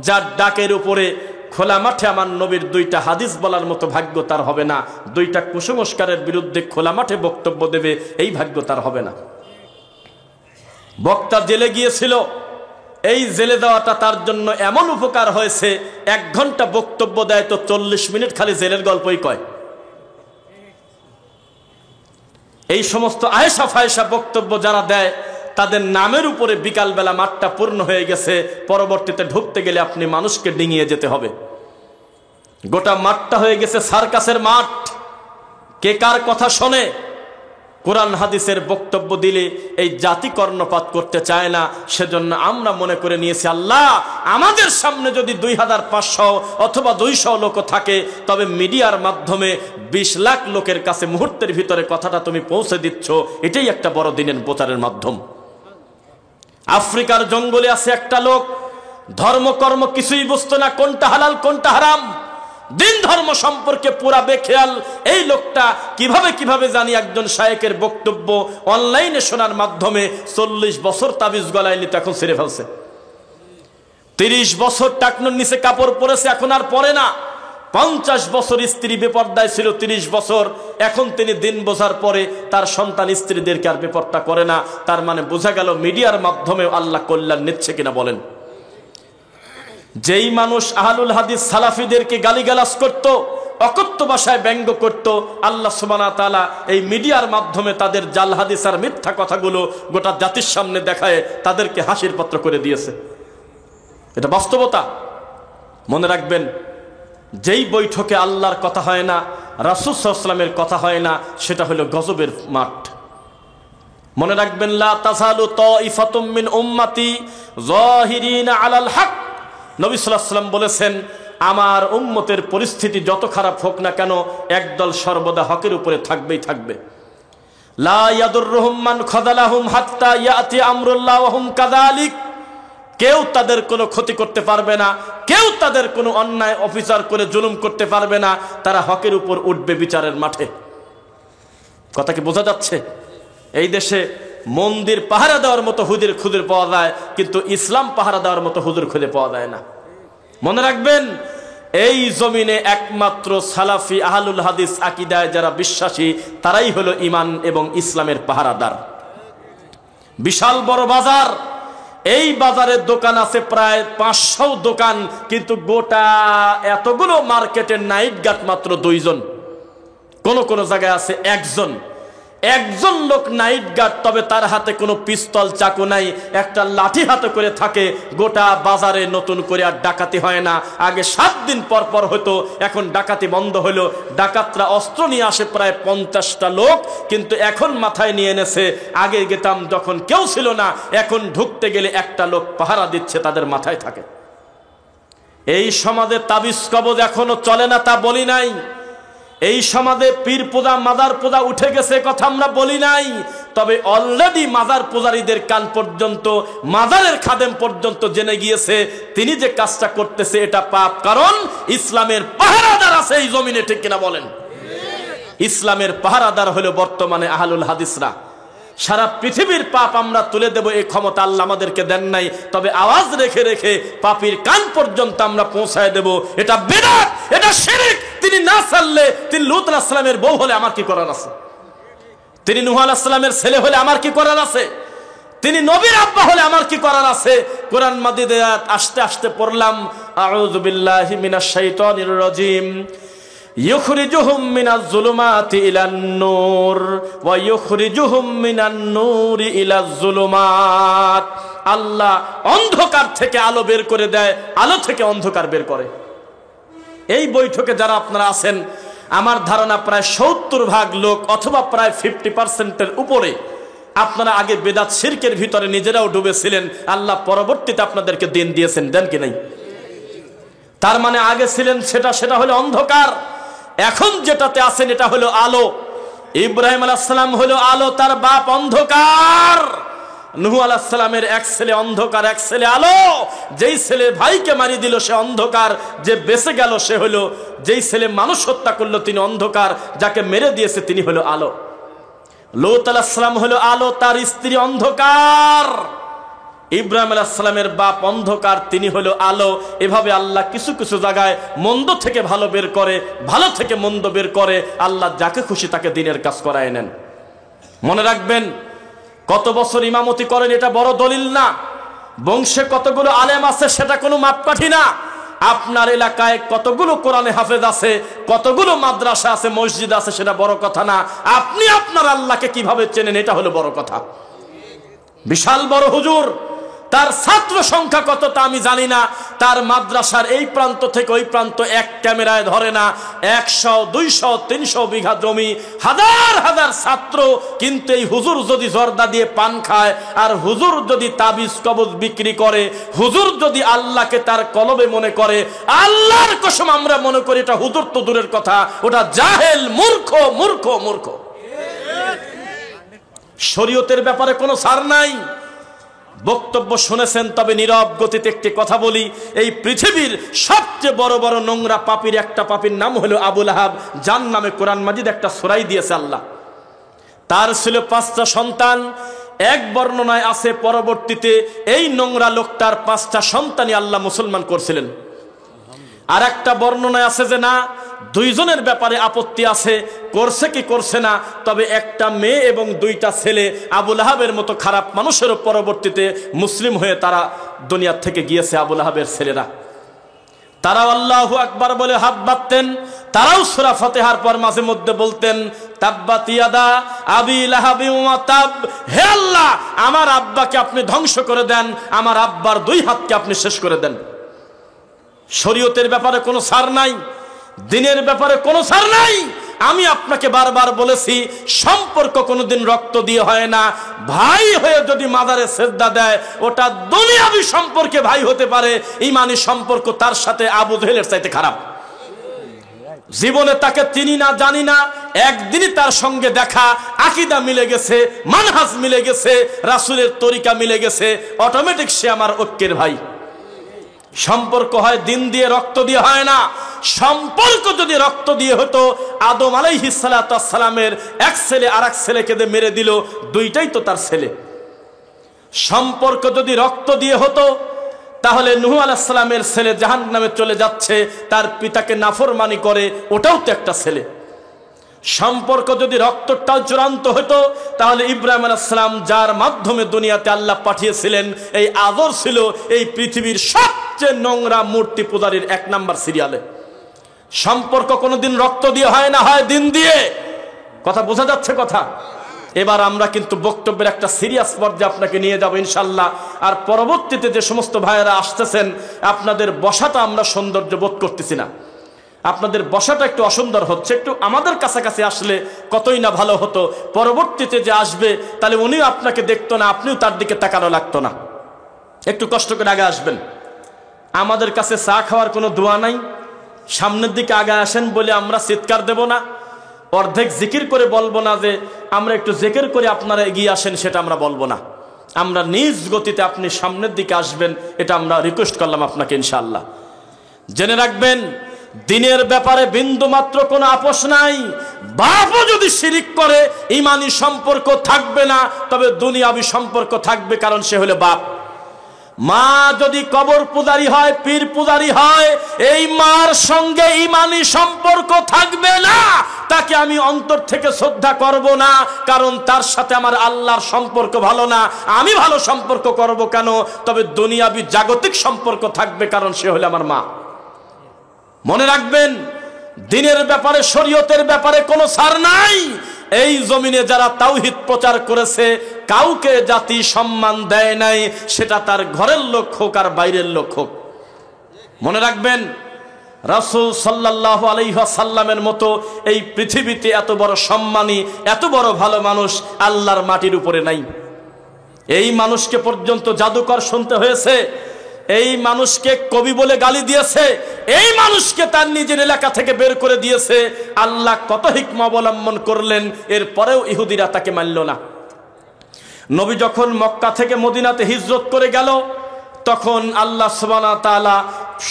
যার ডাকের উপরে খোলা মাঠে আমার নবীর 2টা হাদিস বলার মতো ভাগ্য তার হবে না, 2টা কুসংস্কারের বিরুদ্ধে খোলা মাঠে বক্তব্য দেবে, এই ভাগ্য তার হবে না। বক্তা জেলে গিয়েছিল, এই জেলে দেওয়াটা তার জন্য এমন উপকার হয়েছে, 1 ঘন্টা বক্তব্য দেয় তো 40 মিনিট খালি জেলের গল্পই কয়। এই সমস্ত আয়েশা ফায়েশা বক্তব্য যারা দেয়, তাদের নামের উপরে বিকালবেলা মাঠটা পূর্ণ হয়ে গেছে। পরবর্তীতে ঢুকতে গেলে আপনি মানুষকে ডিঙিয়ে যেতে হবে। গোটা মাঠটা হয়ে গেছে সার্কাসের মাঠ। কে কার কথা শোনে? কোরআন হাদিসের বক্তব্য দিলে এই জাতি কর্ণপাত করতে চায় না। সেজন্য আমরা মনে করে নিয়েছি, আল্লাহ আমাদের সামনে যদি 2500 অথবা 200 লোক থাকে, তবে মিডিয়ার মাধ্যমে 20 লাখ লোকের কাছে মুহূর্তের ভিতরে কথাটা তুমি পৌঁছে দিচ্ছ, এটাই একটা বড় দিনের প্রচারের মাধ্যম। আফ্রিকার জঙ্গলে আছে একটা লোক, ধর্মকর্ম কিছুই বুঝতো না, কোনটা হালাল কোনটা হারাম, দিন ধর্ম সম্পর্কে পুরা বেখেয়াল। এই লোকটা কিভাবে জানি একজন শায়েকের বক্তব্য অনলাইনে শোনার মাধ্যমে 40 বছর তাবিজ গলায় নিতে এখন ছেড়ে ফেলছে। 30 বছর টাকনুর নিচে কাপড় পরেছে, এখন আর পরে না। 50 বছর স্ত্রী বেপর্দায় ছিল, 30 বছর। এখন তিনি দিন বোঝার পরে তার সন্তান স্ত্রীদেরকে আর বেপর্দা করে না। তার মানে বোঝা গেল মিডিয়ার মাধ্যমে আল্লাহ কল্যাণ নিচ্ছে কিনা বলেন। যেই মানুষ আহলুল হাদিস সালাফিদেরকে গালিগালাজ করত, অকথ্য ভাষায় ব্যঙ্গ করত, আল্লাহ সুবহানাহু ওয়া তাআলা এই মিডিয়ার মাধ্যমে তাদের জাল হাদিস আর মিথ্যা কথাগুলো গোটা জাতির সামনে দেখায় তাদেরকে হাসির পাত্র করে দিয়েছে। এটা বাস্তবতা। মনে রাখবেন, যেই বৈঠকে আল্লাহর কথা হয় না, রাসূল সাল্লাল্লাহু আলাইহি ওয়াসাল্লামের কথা হয় না, সেটা হলো গজবের মাঠ। মনে রাখবেন, লা তাযালু তাইফাতুম মিন উম্মতি যাহিরিনা আলাল হক। নবী সাল্লাল্লাহু আলাইহি ওয়াসাল্লাম বলেছেন, আমার উম্মতের পরিস্থিতি যত খারাপ হোক না কেন, একদল সর্বদা হকের উপরে থাকবেই থাকবে। লা ইয়াদুররুহুম মান খাযালাহুম হাত্তা ইয়াতি আমরুল্লাহ ওয়া হুম কাযালিক। কেউ তাদের কোনো ক্ষতি করতে পারবে না, কেউ তাদের কোনো অন্যায় অফিসার করে জুলুম করতে পারবে না। তারা হকের উপর উঠবে বিচারের মাঠে। কথা কি বোঝা যাচ্ছে? এই দেশে মন্দির পাহারা দেওয়ার মতো হুজুর খুদে পাওয়া যায়, কিন্তু ইসলাম পাহারা দেওয়ার মতো হুজুর খুদে পাওয়া যায় না। মনে রাখবেন, এই জমিনে একমাত্র সালাফি আহলুল হাদিস আকীদায় যারা বিশ্বাসী, তারাই হলো ঈমান এবং ইসলামের পাহারাদার। বিশাল বড় বাজার, এই বাজারের দোকান আছে প্রায় 500 দোকান, কিন্তু গোটা এতগুলো মার্কেটের নাইট গার্ড মাত্র 2 জন। কোন কোন জায়গায় আছে একজন লোক নাইট গার্ড, তবে তার হাতে কোনো পিস্তল চাকু নাই, একটা লাঠি হাতে করে থাকে। গোটা বাজারে নতুন করে আর ডাকাতি হয় না। আগে 7 দিন পর পর হতো, এখন ডাকাতি বন্ধ হলো। ডাকাতরা অস্ত্র নিয়ে আসে প্রায় 50টা লোক, কিন্তু এখন মাথায় নিয়ে এনেছে, আগে গেতাম যখন কেউ ছিল না, এখন ঢুকতে গেলে একটা লোক পাহারা দিচ্ছে, তাদের মাথায় থাকে। এই সমাজে তাবিজ কবজ এখনো চলে না, তা বলি নাই। এই সমাজে পীর পূজা মাজার পূজা উঠে গেছে, কথা আমরা বলি নাই। তবে অলরেডি মাজার পূজারীদের কান পর্যন্ত, মাজারের খাদেম পর্যন্ত জেনে গিয়েছে তিনি যে কাজটা করতেছে এটা পাপ, কারণ ইসলামের পাহারাদার আছে এই জমিনে, ঠিক কিনা বলেন? ইসলামের পাহারাদার হলো বর্তমানে আহলুল হাদিসরা। সারা পৃথিবীর পাপ আমরা তুলে দেব, এই ক্ষমতা আল্লাহ আমাদেরকে দেন নাই। তবে আওয়াজ রেখে রেখে পাপীর কান পর্যন্ত আমরা পৌঁছায় দেব। এটা বিদআত, এটা শিরক। তিনি না ছাড়লে, তিনি লূত আলাইহিস সালামের বউ হলে আমার কি করার আছে? তিনি নূহ আলাইহিস সালামের ছেলে হলে আমার কি করার আছে? তিনি নবীর আব্বা হলে আমার কি করার আছে? কোরআন মাজিদে আস্তে আস্তে পড়লাম, আউযু বিল্লাহি মিনাশ শাইতানির রাজিম। ইউখরিজুহুম মিনাজ যুলুমাতি ইলান নূর ওয়া ইউখরিজুহুম মিনান নূরি ইলাজ যুলুমাত। আল্লাহ অন্ধকার থেকে আলো বের করে দেয়, আলো থেকে অন্ধকার বের করে। এই বৈঠকে যারা আপনারা আছেন, আমার ধারণা প্রায় 70% লোক অথবা প্রায় 50%-এর উপরে আপনারা আগে বেদাত শিরকের ভিতরে নিজেরাও ডুবেছিলেন। আল্লাহ পরবর্তীতে আপনাদেরকে দিন দিয়েছেন, দেন কি নাই? তার মানে আগে ছিলেন সেটা হলো অন্ধকার, এখন যেটাতে আছেন এটা হলো আলো। ইব্রাহিম আলাইহিস সালাম হলো আলো, তার বাপ অন্ধকার। নূহ আলাইহিস সালামের এক ছেলে অন্ধকার, এক ছেলে আলো। যেই ছেলে ভাইকে মারি দিল সে অন্ধকার, যে বেঁচে গেল সে হলো, যেই ছেলে মানুষ হত্যা করলো তিনি অন্ধকার, যাকে মেরে দিয়েছে তিনি হলো আলো। লূত আলাইহিস সালাম হলো আলো, তার স্ত্রী অন্ধকার। ইব্রাহিম আলাইহিস সালামের বাপ অন্ধকার, তিনি হলো আলো। এভাবে আল্লাহ কিছু কিছু জায়গায় মন্দ থেকে ভালো বের করে, ভালো থেকে মন্দ বের করে। আল্লাহ যাকে খুশি তাকে দিনের কাজ করায় নেন। মনে রাখবেন, কত বছর ইমামতি করেন এটা বড় দলিল না, বংশে কতগুলো আলেম আছে সেটা কোনো মাপকাঠি না। আপনার এলাকায় কতগুলো কোরআনে হাফেজ আছে, কতগুলো মাদ্রাসা আছে, মসজিদ আছে, সেটা বড় কথা না। আপনি আপনার আল্লাহকে কিভাবে চেনেন এটা হলো বড় কথা। বিশাল বড় হুজুর, তার ছাত্র সংখ্যা কত তা আমি জানি না, তার মাদ্রাসার এই প্রান্ত থেকে ওই প্রান্ত এক ক্যামেরায় ধরে না, 100, 200, 300 বিঘা জমি, হাজার হাজার ছাত্র। কিন্তু এই হুজুর যদি জর্দা দিয়ে পান খায়, আর হুজুর যদি তাবিজ কবজ বিক্রি করে, হুজুর যদি আল্লাহকে তার কলবে মনে করে, আল্লাহর কসম আমরা মনে করি এটা হুজুর তো দূরের কথা, ওটা জাহেল, মূর্খ মূর্খ মূর্খ। শরীয়তের ব্যাপারে কোনো ছাড় নাই। বক্তব্য শুনেছেন, তবে নীরব গতিতে একটি কথা বলি। এই পৃথিবীর সবচেয়ে বড় বড় নোংরা পাপীর একটা পাপীর নাম হলো আবু লাহাব, যার নামে কোরআন মাজিদ একটা সূরা দিয়েছে আল্লাহ। তার ছিল 5টা সন্তান। এক বর্ণনায় আছে পরবর্তীতে এই নোংরা লোকটার 5টা সন্তানই আল্লাহ মুসলমান করছিলেন। আর একটা বর্ণনায় আছে যে না, 2 জনের ব্যাপারে আপত্তি আছে, করছে কি করছে না, তবে একটা মেয়ে এবং 2টা ছেলে আবু লাহাবের মতো খারাপ মানুষেরও পরবর্তীতে মুসলিম হয়ে তারা দুনিয়া থেকে গিয়েছে। আবু লাহাবের ছেলেরা, তারাও আল্লাহু আকবার বলে হাত বাঁধতেন। তারাও সূরা ফাতিহার পর মাঝে মধ্যে বলতেন তাব্বাত ইয়াদা আবি লাহাবি ওয়া তাব, হে আল্লাহ আমার আব্বাকে আপনি ধ্বংস করে দেন, আমার আব্বার 2 হাতকে আপনি শেষ করে দেন। শরীয়তের ব্যাপারে কোনো ছাড় নাই, দিনের ব্যাপারে কোনো ছাড় নাই। আমি আপনাকে বারবার বলেছি, সম্পর্ক কোনোদিন রক্ত দিয়ে হয় না। ভাই হয়ে যদি মাজারে সেজদা দেয়, ওটা দুনিয়াবি সম্পর্কে ভাই হতে পারে, ঈমানি সম্পর্ক তার সাথে আবু জেহেলের চাইতে খারাপ। জীবনে তাকে চিনি না, জানি না, একদিনই তার সঙ্গে দেখা, আকীদা মিলে গেছে, মানহাজ মিলে গেছে, রাসূলের তরিকা মিলে গেছে, অটোমেটিক সে আমার ঐক্যের ভাই। সম্পর্ক হয় দিন দিয়ে, রক্ত দিয়ে হয় না। সম্পর্ক যদি রক্ত দিয়ে হতো, আদম আলাইহিস সালাতু ওয়াস সালামের এক ছেলে আর এক ছেলেকে মেরে দিল, 2টাই তো তার ছেলে। সম্পর্ক যদি রক্ত দিয়ে হতো, তাহলে নূহ আলাইহিস সালামের ছেলে জাহান্নামে চলে যাচ্ছে, তার পিতাকে নাফরমানি করে, ওটাও তো একটা ছেলে। সম্পর্ক যদি রক্তটাও চূড়ান্ত হতো, তাহলে ইব্রাহিম আলাইহিস সালাম যার মাধ্যমে দুনিয়াতে আল্লাহ পাঠিয়েছিলেন, এই আদর ছিল এই পৃথিবীর সবচেয়ে নোংরা মূর্তি পূজারীর 1 নাম্বার সিরিয়ালে। সম্পর্ক কোনোদিন রক্ত দিয়ে হয় না, হয় দিন দিয়ে। কথা বোঝা যাচ্ছে কথা? এবার আমরা কিন্তু বক্তব্যের একটা সিরিয়াস পর্যায়ে আপনাকে নিয়ে যাব ইনশাল্লাহ। আর পরবর্তীতে যে সমস্ত ভাইয়েরা আসতেছেন, আপনাদের বসাটা আমরা সৌন্দর্য বোধ করতেছি না, আপনাদের বসাটা একটু অসুন্দর হচ্ছে। একটু আমাদের কাছাকাছি আসলে কতই না ভালো হতো। পরবর্তীতে যে আসবে, তাহলে উনিও আপনাকে দেখতো না, আপনিও তার দিকে তাকানো লাগতো না। একটু কষ্ট করে আগে আসবেন। আমাদের কাছে চা খাওয়ার কোনো দোয়া নাই, সামনের দিকে আগে আসেন বলে আমরা চিৎকার দেব না, অর্ধেক জিকির করে বলবো না যে আমরা একটু জিকির করে আপনারা এগিয়ে আসেন, সেটা আমরা বলবো না। আমরা নিজ গতিতে আপনি সামনের দিকে আসবেন, এটা আমরা রিকোয়েস্ট করলাম আপনাকে ইনশাআল্লাহ। জেনে রাখবেন, দিনের ব্যাপারে বিন্দু মাত্র কোনো আপোষ নাই। বাপও যদি শিরিক করে, ঈমানি সম্পর্ক থাকবে না, তবে দুনিয়াবি সম্পর্ক থাকবে, কারণ সে হলো বাপ। মা যদি কবর পূজারী হয়, পীর পূজারী হয়, এই মার সঙ্গে ঈমানি সম্পর্ক থাকবে না। তাকে আমি অন্তর থেকে শ্রদ্ধা করব না, কারণ তার সাথে আমার আল্লাহর সম্পর্ক ভালো না। আমি ভালো সম্পর্ক করব কেন? তবে দুনিয়াবি জাগতিক সম্পর্ক থাকবে, কারণ সে হলো আমার মা। মনে রাখবেন, দিনের ব্যাপারে, শরীয়তের ব্যাপারে কোনো ছাড় নাই। এই জমিনে যারা তাওহীদ প্রচার করেছে, কাউকে জাতি সম্মান দেয় নাই, সেটা তার ঘরের লোক হোক আর বাইরের লোক হোক। মনে রাখবেন, রাসূল সাল্লাল্লাহু আলাইহি ওয়াসাল্লামের মতো এই পৃথিবীতে এত বড় সম্মানী, এত বড় ভালো মানুষ আল্লাহর মাটির উপরে নাই। এই মানুষকে পর্যন্ত জাদুকর শুনতে হয়েছে, এই মানুষকে কবি বলে গালি দিয়েছে, এই মানুষকে তার নিজের এলাকা থেকে বের করে দিয়েছে। আল্লাহ কত হিকমা অবলম্বন করলেন, এরপরেও ইহুদিরা তাকে মানল না। নবী যখন মক্কা থেকে মদিনাতে হিজরত করে গেল, তখন আল্লাহ সুবহানাহু ওয়া তাআলা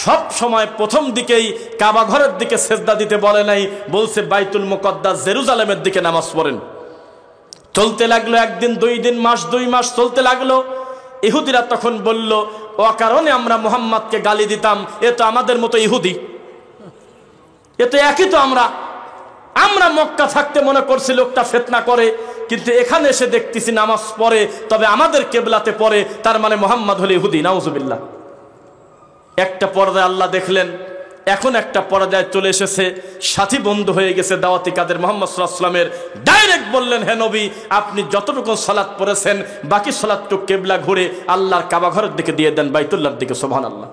সব সময় প্রথম দিকেই কাবা ঘরের দিকে সেজদা দিতে বলে নাই, বলছে বাইতুল মুকদ্দাস জেরুজালেমের দিকে নামাজ পড়েন। চলতে লাগলো, 1 দিন 2 দিন, মাস 2 মাস চলতে লাগলো। ইহুদিরা তখন বলল, ও কারণে আমরা মুহাম্মদকে গালি দিতাম, এ তো আমাদের মতো ইহুদি, এ তো একই তো আমরা মক্কা থাকতে মনে করছি লোকটা ফিতনা করে, কিন্তু এখানে এসে দেখতেছি নামাজ পড়ে, তবে আমাদের কিবলাতে পড়ে, তার মানে মুহাম্মদ হলো ইহুদি। নাউজুবিল্লাহ। একটা পর্যায়ে আল্লাহ দেখলেন এখন একটা পর্যায়ে চলে এসেছে, সাথী বন্ধু হয়ে গেছে দাওয়াতি কাদের। মুহাম্মদ সাল্লাল্লাহু আলাইহি ওয়াসাল্লামের ডাইরেক্ট বললেন, হে নবী, আপনি যতটুকু সালাত পড়েছেন বাকি সালাতটুকু কিবলা ঘুরে আল্লাহর কাবা ঘরের দিকে দিয়ে দেন, বাইতুল্লাহর দিকে। সুবহানাল্লাহ।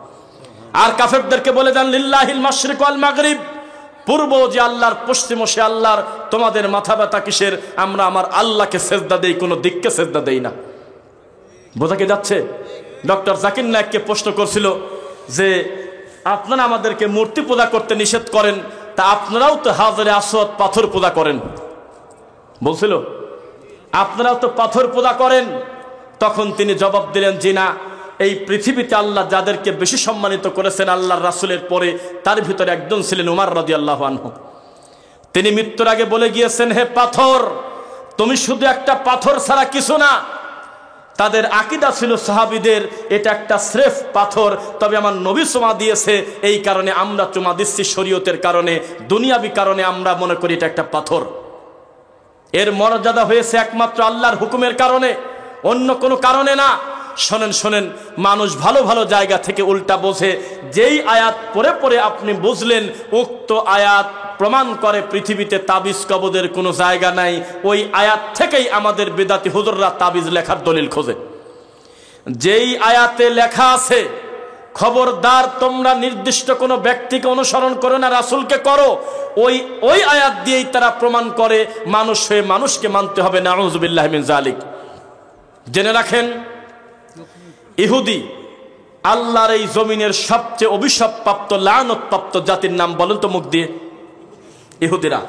আর কাফেরদেরকে বলে দেন, লিল্লাহিল মাশরিক ওয়াল মাগরিব, পূর্ব যে আল্লাহর, পশ্চিম সে আল্লাহর, তোমাদের মাথা ব্যথা কিসের? আমরা আমার আল্লাহকে সেজদা দেই, কোনো দিককে সেজদা দেই না। বোঝা কি যাচ্ছে? ডক্টর জাকির নায়েককে প্রশ্ন করছিল যে আপনারা আমাদেরকে মূর্তি পূজা করতে নিষেধ করেন, তা আপনারাও তো হাজারে আসওয়াদ পাথর পূজা করেন, বলছিল আপনারাও তো পাথর পূজা করেন। তখন তিনি জবাব দিলেন, জি না, এই পৃথিবীতে আল্লাহ যাদেরকে বেশি সম্মানিত করেছেন আল্লাহর রাসূলের পরে, তার ভিতরে একজন ছিলেন উমর রাদিয়াল্লাহু আনহু। তিনি মৃত্যুর আগে বলে গিয়েছেন, হে পাথর, তুমি শুধু একটা পাথর ছাড়া কিছু না। তাদের আকীদা ছিল সাহাবীদের এটা একটা স্রেফ পাথর, তবে আমার নবী চুমা দিয়েছে, এই কারণে আমরা চুমা দিচ্ছি শরীয়তের কারণে, দুনিয়াবি কারণে আমরা মনে করি এটা একটা পাথর। এর মর্যাদা হয়েছে একমাত্র আল্লাহর হুকুমের কারণে, অন্য কোনো কারণে না। শোনেন শোনেন, মানুষ ভালো ভালো জায়গা থেকে উল্টা বোঝে। যেই আয়াত পড়ে পড়ে আপনি বুঝলেন উক্ত আয়াত প্রমাণ করে পৃথিবীতে তাবিজ কবজের কোনো জায়গা নাই, ওই আয়াত থেকেই আমাদের বেদাতি হুজুররা তাবিজ লেখার দলিল খোঁজে। যেই আয়াতে লেখা আছে, খবরদার তোমরা নির্দিষ্ট কোনো ব্যক্তিকে অনুসরণ করো না, রাসূলকে করো, ওই আয়াত দিয়েই তারা প্রমাণ করে মানুষ হয়ে মানুষকে মানতে হবে। নাউযুবিল্লাহি মিন যালিক। জেনে রাখেন, ইহুদি আল্লাহর এই জমিনের সবচেয়ে অভিশাপপ্রাপ্ত, লানত-প্রাপ্ত জাতির নাম বলেন তো মুখ দিয়ে? ইহুদিরা।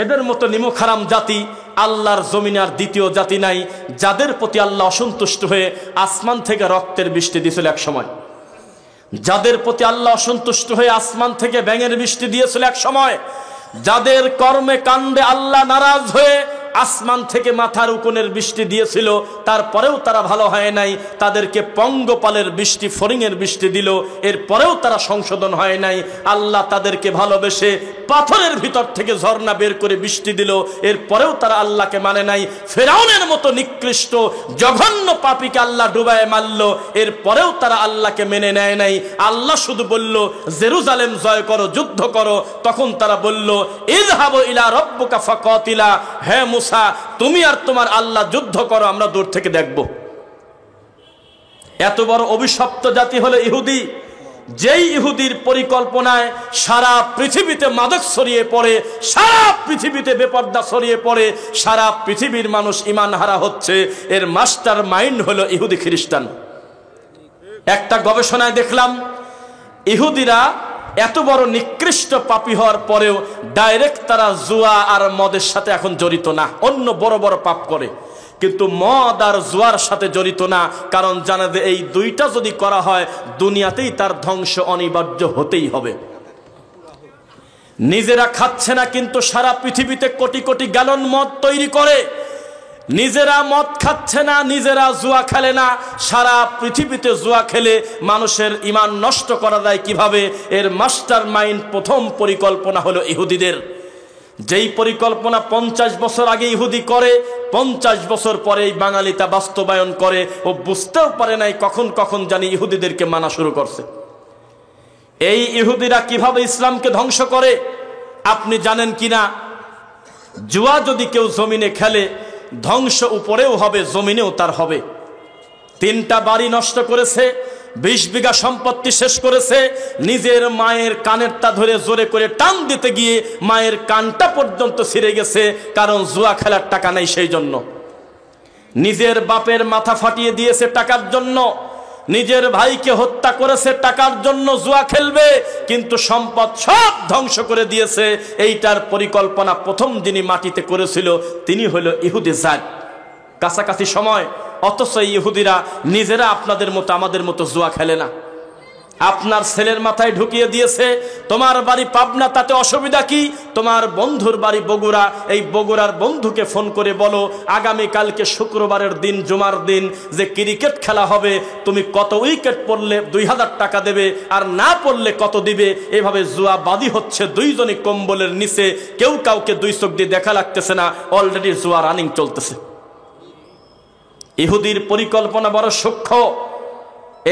এদের মতো নিমুখারাম জাতি আল্লাহর জমিনে আর দ্বিতীয় জাতি নাই, যাদের প্রতি আল্লাহ অসন্তুষ্ট হয়ে আসমান থেকে রক্তের বৃষ্টি দিয়েছিল এক সময়, যাদের প্রতি আল্লাহ অসন্তুষ্ট হয়ে আসমান থেকে ব্যাঙের বৃষ্টি দিয়েছিল এক সময়, যাদের কর্মে কাণ্ডে আল্লাহ নারাজ হয়ে আসমান থেকে মাথার উকুনের বৃষ্টি দিয়েছিল, তারপরেও তারা ভালো হয় নাই, তাদেরকে পঙ্গপালের বৃষ্টি, ফড়িংয়ের বৃষ্টি দিল, এরপরেও তারা সংশোধন হয় নাই। আল্লাহ তাদেরকে ভালোবেসে পাথরের ভিতর থেকে ঝর্ণা বের করে বৃষ্টি দিল, এরপরেও তারা আল্লাহকে মানে নাই। ফেরাউনের মতো নিকৃষ্ট জঘন্য পাপীকে আল্লাহ ডুবায় মারল, এরপরেও তারা আল্লাহকে মেনে নেয় নাই। আল্লাহ শুধু বলল জেরুজালেম জয় করো, যুদ্ধ করো, তখন তারা বলল ইযহাবু ইলা রাব্বিকা ফাকাতিলা, হে মুসা, তুমি আর তোমার আল্লাহ যুদ্ধ করো, আমরা দূর থেকে দেখব। এত বড় অভিশপ্ত জাতি হলো ইহুদি, যেই ইহুদির পরিকল্পনায় সারা পৃথিবীতে মাদক ছড়িয়ে পড়ে, সারা পৃথিবীতে বেপর্দা ছড়িয়ে পড়ে, সারা পৃথিবীর মানুষ ঈমান হারা হচ্ছে, এর মাস্টার মাইন্ড হলো ইহুদি খ্রিস্টান। একটা গবেষণায় দেখলাম, ইহুদিরা এত বড় নিকৃষ্ট পাপী হওয়ার পরেও ডাইরেক্ট তারা জুয়া আর মদের সাথে এখন জড়িত না, অন্য বড় বড় পাপ করে, কিন্তু মদ আর জুয়ার সাথে জড়িত না। কারণ জানে যে এই দুইটা যদি করা হয় দুনিয়াতেই তার ধ্বংস অনিবার্য হতেই হবে। নিজেরা খাচ্ছে না, কিন্তু সারা পৃথিবীতে কোটি কোটি গ্যালন মদ তৈরি করে। নিজেরা মদ খাচ্ছে না, নিজেরা জুয়া খেলে না, সারা পৃথিবীতে জুয়া খেলে মানুষের ঈমান নষ্ট করা যায় কিভাবে, এর মাস্টার মাইন্ড, প্রথম পরিকল্পনা হলো ইহুদিদের। যেই পরিকল্পনা 50 বছর আগে ইহুদি করে, 50 বছর পরে এই বাঙালি তা বাস্তবায়ন করে। ও বুঝতেও পারে নাই কখন কখন জানি ইহুদিদেরকে মানা শুরু করছে। এই ইহুদিরা কিভাবে ইসলামকে ধ্বংস করে আপনি জানেন কিনা? জুয়া যদি কেউ জমিনে খেলে, ধ্বংস উপরেও হবে, জমিনেও তার হবে। 3টা বাড়ি নষ্ট করেছে, 20 বিঘা সম্পত্তি শেষ করেছে, নিজের মায়ের কানেরটা ধরে জোরে করে টান দিতে গিয়ে মায়ের কানটা পর্যন্ত ছিঁড়ে গেছে, কারণ জুয়া খেলার টাকা নেই সেই জন্য। নিজের বাপের মাথা ফাটিয়ে দিয়েছে টাকার জন্য, নিজের ভাইকে হত্যা করেছে টাকার জন্য, জুয়া খেলবে, কিন্তু সম্পদ সব ধ্বংস করে দিয়েছে। এইটার পরিকল্পনা প্রথম যিনি মাটিতে করেছিল তিনি হলো ইহুদি জাত, কাছাকাছি সময়। অথচ ইহুদিরা নিজেরা আপনাদের মতো আমাদের মতো জুয়া খেলে না। আপনার ছেলের মাথায় ঢুকিয়ে দিয়েছে তোমার বাড়ি পাবনা, তাতে অসুবিধা কি? তোমার বন্ধুর বাড়ি বগুড়া, এই বগুড়ার বন্ধুকে ফোন করে বলো আগামী কালকে শুক্রবারের দিন, জুমার দিন, যে ক্রিকেট খেলা হবে, তুমি কত উইকেট পড়লে 2000 টাকা দেবে, আর না পড়লে কত দিবে। এভাবে জুয়া বাদী হচ্ছে, দুইজনই কম্বলের নিচে, কেউ কাউকে 2 চোখ দিয়ে দেখা লাগতেছে না, অলরেডি জুয়া রানিং চলতেছে। ইহুদির পরিকল্পনা বড় সূক্ষ্ম।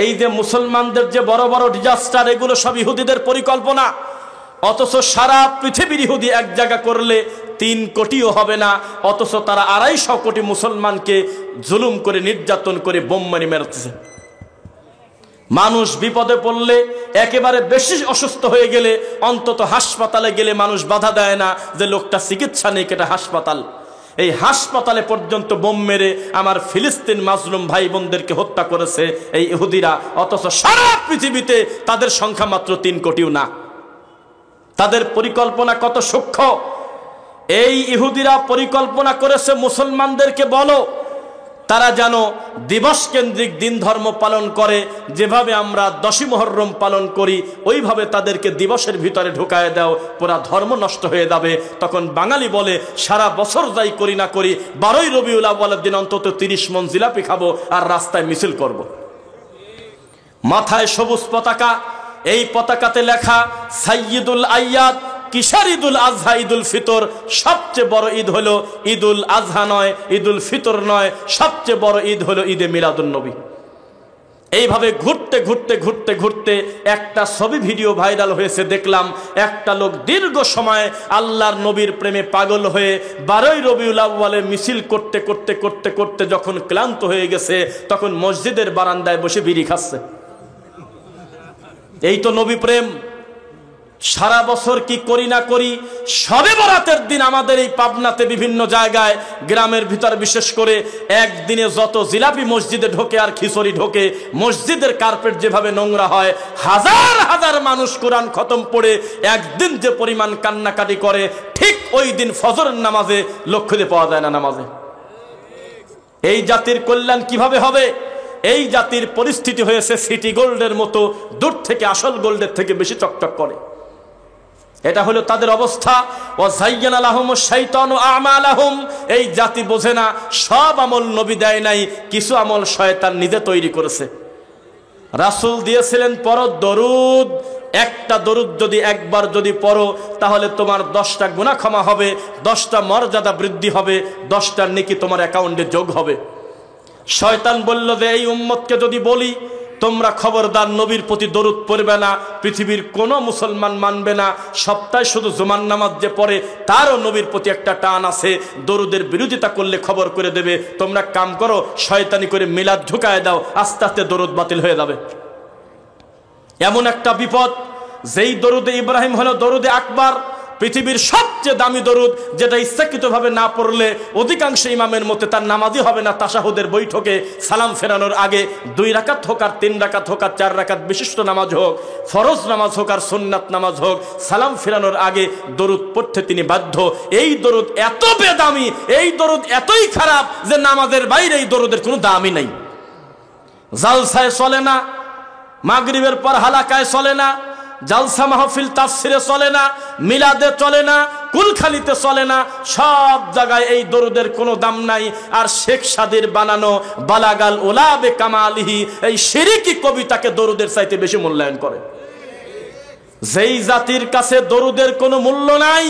এই যে মুসলমানদের যে বড় বড় ডিজাস্টার, এগুলো সব ইহুদিদের পরিকল্পনা। অথচ সারা পৃথিবীর ইহুদি এক জায়গা করলে 3 কোটিও হবে না, অথচ তারা 250 কোটি মুসলমানকে জুলুম করে, নির্যাতন করে, বোম মারি মেরেছে। মানুষ বিপদে পড়লে, একেবারে বেশি অসুস্থ হয়ে গেলে অন্তত হাসপাতালে গেলে মানুষ বাধা দেয় না যে লোকটা চিকিৎসা নেই, এটা হাসপাতাল। এই হাসপাতালে পর্যন্ত বোম মেরে আমার ফিলিস্তিন মাজলুম ভাই বোনদেরকে হত্যা করেছে এই ইহুদিরা, অথচ সারা পৃথিবীতে তাদের সংখ্যা মাত্র 3 কোটিও না। তাদের পরিকল্পনা কত সূক্ষ্ম। এই ইহুদিরা পরিকল্পনা করেছে মুসলমানদেরকে বলো তারা যেন দিবস কেন্দ্রিক দিন ধর্ম পালন করে, যেভাবে আমরা 10ই মুহররম পালন করি ওইভাবে তাদেরকে দিবসের ভিতরে ঢুকায় দাও, পুরা ধর্ম নষ্ট হয়ে যাবে। তখন বাঙালি বলে সারা বছর যাই করি না করি, 12ই রবিউল আউয়ালের দিন অন্তত 30 মণ জিলাপি খাবো আর রাস্তায় মিছিল করব। মাথায় সবুজ পতাকা, এই পতাকাতে লেখা সাইয়্যিদুল আইয়াদ। কিসের ঈদুল আজহা? ঈদুল ফিতর। সবচেয়ে বড় ঈদ হলো ঈদুল আজহা নয়, ঈদুল ফিতর নয়, সবচেয়ে বড় ঈদ হলো ঈদে মিলাদুন নবী। এইভাবে ঘুরতে ঘুরতে ঘুরতে ঘুরতে একটা ছবি ভিডিও ভাইরাল হয়েছে, দেখলাম একটা লোক দীর্ঘ সময় আল্লাহর নবীর প্রেমে পাগল হয়ে 12ই রবিউল আউয়ালে মিছিল করতে করতে করতে করতে যখন ক্লান্ত হয়ে গেছে তখন মসজিদের বারান্দায় বসে বিড়ি খাচ্ছে। এই তো নবী প্রেম। সারা বছর কি করি না করি, শবে বরাতের দিন আমাদের এই পাবনাতে বিভিন্ন জায়গায় গ্রামের ভিতর বিশেষ করে একদিনে যত জিলাপি মসজিদে ঢোকে আর খিচুড়ি ঢোকে, মসজিদের কার্পেট যেভাবে নোংরা হয়, হাজার হাজার মানুষ কোরআন খতম পড়ে একদিন যে পরিমাণ কান্নাকাটি করে, ঠিক ওই দিন ফজরের নামাজে লক্ষ্য দিয়ে পাওয়া যায় না নামাজে। এই জাতির কল্যাণ কিভাবে হবে? এই জাতির পরিস্থিতি হয়েছে সিটি গোল্ডের মতো, দূর থেকে আসল গোল্ডের থেকে বেশি চকচক করে। এটা হলো তাদের অবস্থা। ওয়াযায়্যানা লাহুমুশ শাইতানু আমালাহুম। এই জাতি বোঝে না সব আমল নবী দেয় নাই, কিছু আমল শয়তান নিজে তৈরি করেছে। রাসূল দিয়েছিলেন পড়ো দরুদ, একটা দরুদ যদি একবার যদি পড়ো তাহলে তোমার 10টা গুনাহ ক্ষমা হবে, 10টা মর্যাদা বৃদ্ধি হবে, 10টা নেকি তোমার অ্যাকাউন্টে যোগ হবে। শয়তান বলল যে এই উম্মতকে যদি বলি তোমরা খবরদার নবীর প্রতি দরুদ পড়বে না, পৃথিবীর কোনো মুসলমান মানবে না। সপ্তাহে শুধু জুমার নামাজ যে পড়ে তারও নবীর প্রতি একটা টান আছে, দরুদের বিরোধিতা করলে খবর করে দেবে। তোমরা কাম করো, শয়তানি করে মিলাদ ঢুকায় দাও, আস্তে আস্তে দরুদ বাতিল হয়ে যাবে। এমন একটা বিপদ। যেই দরুদে ইব্রাহিম হলো দরুদে আকবার, পৃথিবীর সবচেয়ে দামি দরুদ, যেটা ইচ্ছাকৃতভাবে না পড়লে অধিকাংশ ইমামের মতে তার নামাজই হবে না। তাশাহুদের বৈঠকে সালাম ফেরানোর আগে 2 রাকাত হোক আর 3 রাকাত হোক আর 4 রাকাত বিশিষ্ট নামাজ হোক, ফরজ নামাজ হোক আর সুন্নাত নামাজ হোক, সালাম ফেরানোর আগে দরুদ পড়তে তিনি বাধ্য। এই দরুদ এত বেদামি, এই দরুদ এতই খারাপ যে নামাজের বাইরে এই দরুদের কোনো দামই নাই। জালসায় চলে না, মাগরিবের পর হালাকায় চলে না, জালসা মাহফিল তাফসিরে চলে না, মিলাদে চলে না, কুলখালিতে চলে না, সব জায়গায় এই দরুদের কোনো দাম নাই। আর শেখ সাদির বানানো বালাগাল ওলাবে কামালিহি এই শিরকি কবিতাকে দরুদের চাইতে বেশি মূল্যায়ন করে। যেই জাতির কাছে দরুদের কোনো মূল্য নাই,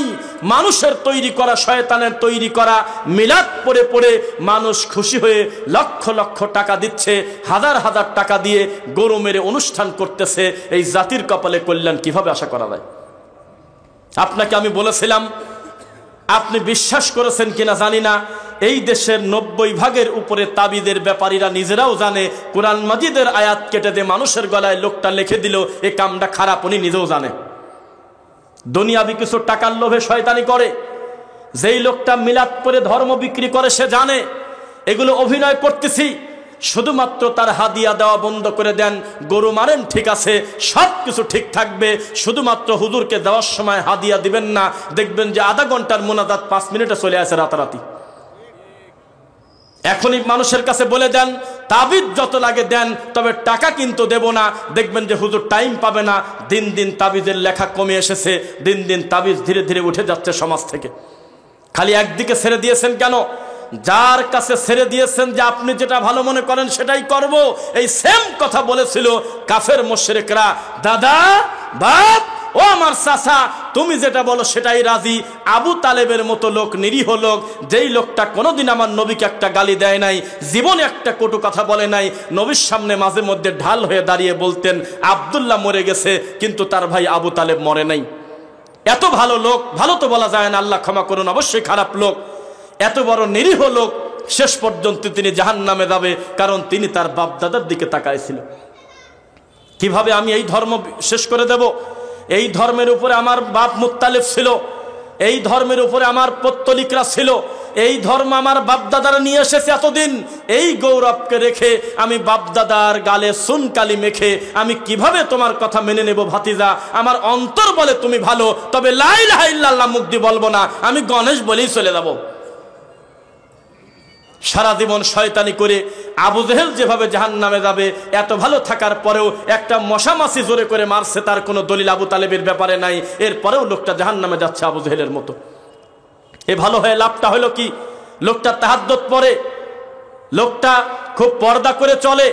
মানুষের তৈরি করা, শয়তানের তৈরি করা মিলাদ পড়ে পড়ে মানুষ খুশি হয়ে লক্ষ লক্ষ টাকা দিচ্ছে, হাজার হাজার টাকা দিয়ে গরু মেরে অনুষ্ঠান করতেছে, এই জাতির কপালে কল্যাণ কিভাবে আশা করা যায়? আপনাকে আমি বলেছিলাম, আপনি বিশ্বাস করেছেন কিনা জানি না, এই দেশের 90% উপরে তাবিদের ব্যাপারীরা নিজেরাও জানে কোরআন মাজিদের আয়াত কেটে দিয়ে মানুষের গলায় লোকটা লিখে দিল, এই কামটা খারাপ, উনি নিজেও জানে। দুনিয়াবি কিছু টাকার লোভে শয়তানি করে। যেই লোকটা মিলাদ পড়ে ধর্ম বিক্রি করে সে জানে এগুলো অভিনয় করতেছি, শুধুমাত্র তার হাদিয়া দেওয়া বন্ধ করে দেন, গরু মারেন ঠিক আছে, সব কিছু ঠিক থাকবে, শুধুমাত্র হুজুরকে দেওয়ার সময় হাদিয়া দিবেন না, দেখবেন যে আধা ঘন্টার মোনাজাত 5 মিনিটে চলে আসে রাতারাতি। এখনই মানুষের কাছে বলে দেন তাবিজ যত লাগে দেন, তবে টাকা কিন্তু দেব না, দেখবেন যে হুজুর টাইম পাবে না। দিন দিন তাবিজের লেখা কমে এসেছে, দিন দিন তাবিজ ধীরে ধীরে উঠে যাচ্ছে সমাজ থেকে। খালি একদিকে ছেড়ে দিয়েছেন কেন? যার কাছে ছেড়ে দিয়েছেন যে আপনি যেটা ভালো মনে করেন সেটাই করব, এই সেম কথা বলেছিল কাফের মুশরিকরা। দাদা, বাপ, ও আমার চাচা, তুমি যেটা বলো সেটাই রাজি। আবু তালেবের মতো লোক, নিরীহ লোক, যেই লোকটা কোনোদিন আমার নবীকে একটা গালি দেয় নাই, জীবনে একটা কটু কথা বলে নাই, নবীর সামনে মাঝে মধ্যে ঢাল হয়ে দাঁড়িয়ে বলতেন আব্দুল্লাহ মরে গেছে কিন্তু তার ভাই আবু তালেব মরে নাই। এত ভালো লোক, ভালো তো বলা যায় না, আল্লাহ ক্ষমা করুন, অবশ্যই খারাপ লোক, এত বড় নিরীহ লোক, শেষ পর্যন্ত তিনি জাহান্নামে যাবে, কারণ তিনি তার বাপ দাদার দিকে তাকাইছিল। কিভাবে আমি এই ধর্ম শেষ করে দেব? এই ধর্মের উপরে আমার বাপ মুত্তালিব ছিল, এই ধর্মের উপরে আমার পত্তলিকরা ছিল, এই ধর্ম আমার বাপদাদারা নিয়ে এসেছে এতদিন। এই গৌরবকে রেখে আমি বাপদাদার গালে সুনকালি মেখে আমি কিভাবে তোমার কথা মেনে নেব ভাতিজা? আমার অন্তর বলে তুমি ভালো, তবে লা ইলাহা ইল্লাল্লাহ মুখ দিয়ে বলবো না, আমি গণেশ বলেই চলে যাব। সারা জীবন শয়তানি করে আবু জেহেল যেভাবে জাহান্নামে যাবে, এত ভালো থাকার পরেও একটা মশামাছি জোরে করে মারছে, তার কোনো দলিল আবু তালেবের ব্যাপারে নাই, এরপরেও লোকটা জাহান্নামে যাচ্ছে আবু জেহেলের মতো। এ ভালো হয়ে লাভটা হলো কি? লোকটা তাহাজ্জুদ পড়ে, লোকটা খুব পর্দা করে চলে,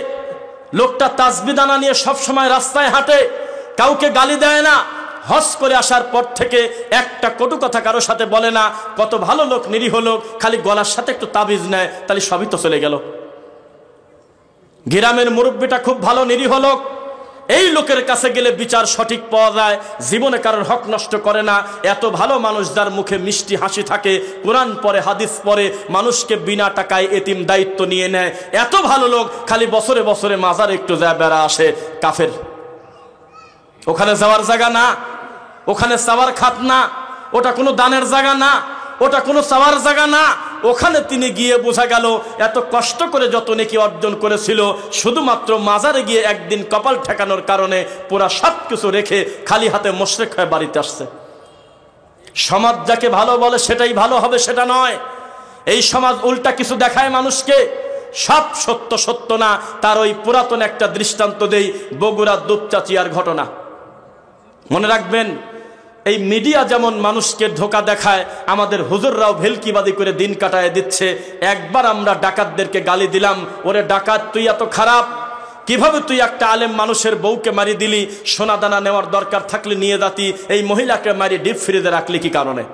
লোকটা তাসবিহ দানা নিয়ে সবসময় রাস্তায় হাঁটে, কাউকে গালি দেয় না, হজ করে আসার পর থেকে একটা কটু কথা কারোর সাথে বলে না। কত ভালো লোক, নিরীহ লোক, খালি গলার সাথে একটু তাবিজ নেয়, তাহলে সবই তো চলে গেল। গ্রামের মুরব্বীটা খুব ভালো, নিরীহ লোক, এই লোকের কাছে গেলে বিচার সঠিক পাওয়া যায়, জীবনে কারোর হক নষ্ট করে না। এত ভালো মানুষ, যার মুখে মিষ্টি হাসি থাকে, কোরআন পড়ে, হাদিস পড়ে, মানুষকে বিনা টাকায় এতিম দায়িত্ব নিয়ে নেয়, এত ভালো লোক খালি বছরে বছরে মাজার একটু যায় বেড়া আসে। কাফের, ওখানে যাওয়ার জায়গা না, ওখানে চাওয়ার খাত না, ওটা কোনো দানের জায়গা না, ওটা কোনো চাওয়ার জায়গা না। ওখানে তিনি গিয়ে বোঝা গেল এত কষ্ট করে যত নেকি অর্জন করেছিল, শুধুমাত্র মাজারে গিয়ে একদিন কপাল ঠেকানোর কারণে পুরা সব কিছু রেখে খালি হাতে মুশরিক হয়ে বাড়িতে আসছে। সমাজ যাকে ভালো বলে সেটাই ভালো হবে সেটা নয়। এই সমাজ উল্টা কিছু দেখায় মানুষকে, সব সত্য সত্য না। তার ওই পুরাতন একটা দৃষ্টান্ত দেই, বগুড়া দুপচাচিয়ার ঘটনা। মনে রাখবেন, এই মিডিয়া যেমন মানুষকে ধোকা দেখায়, আমাদের হুজুররাও ভেলকিবাদী করে দিন কাটায় দিচ্ছে। একবার আমরা ডাকাতদেরকে গালি দিলাম, ওরে ডাকাত তুই এত খারাপ, কিভাবে তুই একটা আলেম মানুষের বউকে মারি দিলি, সোনা দানা নেওয়ার দরকার থাকলে নিয়ে যাতি, এই মহিলাকে মারি ডিপ ফ্রিজে রাখলি কি কারণে?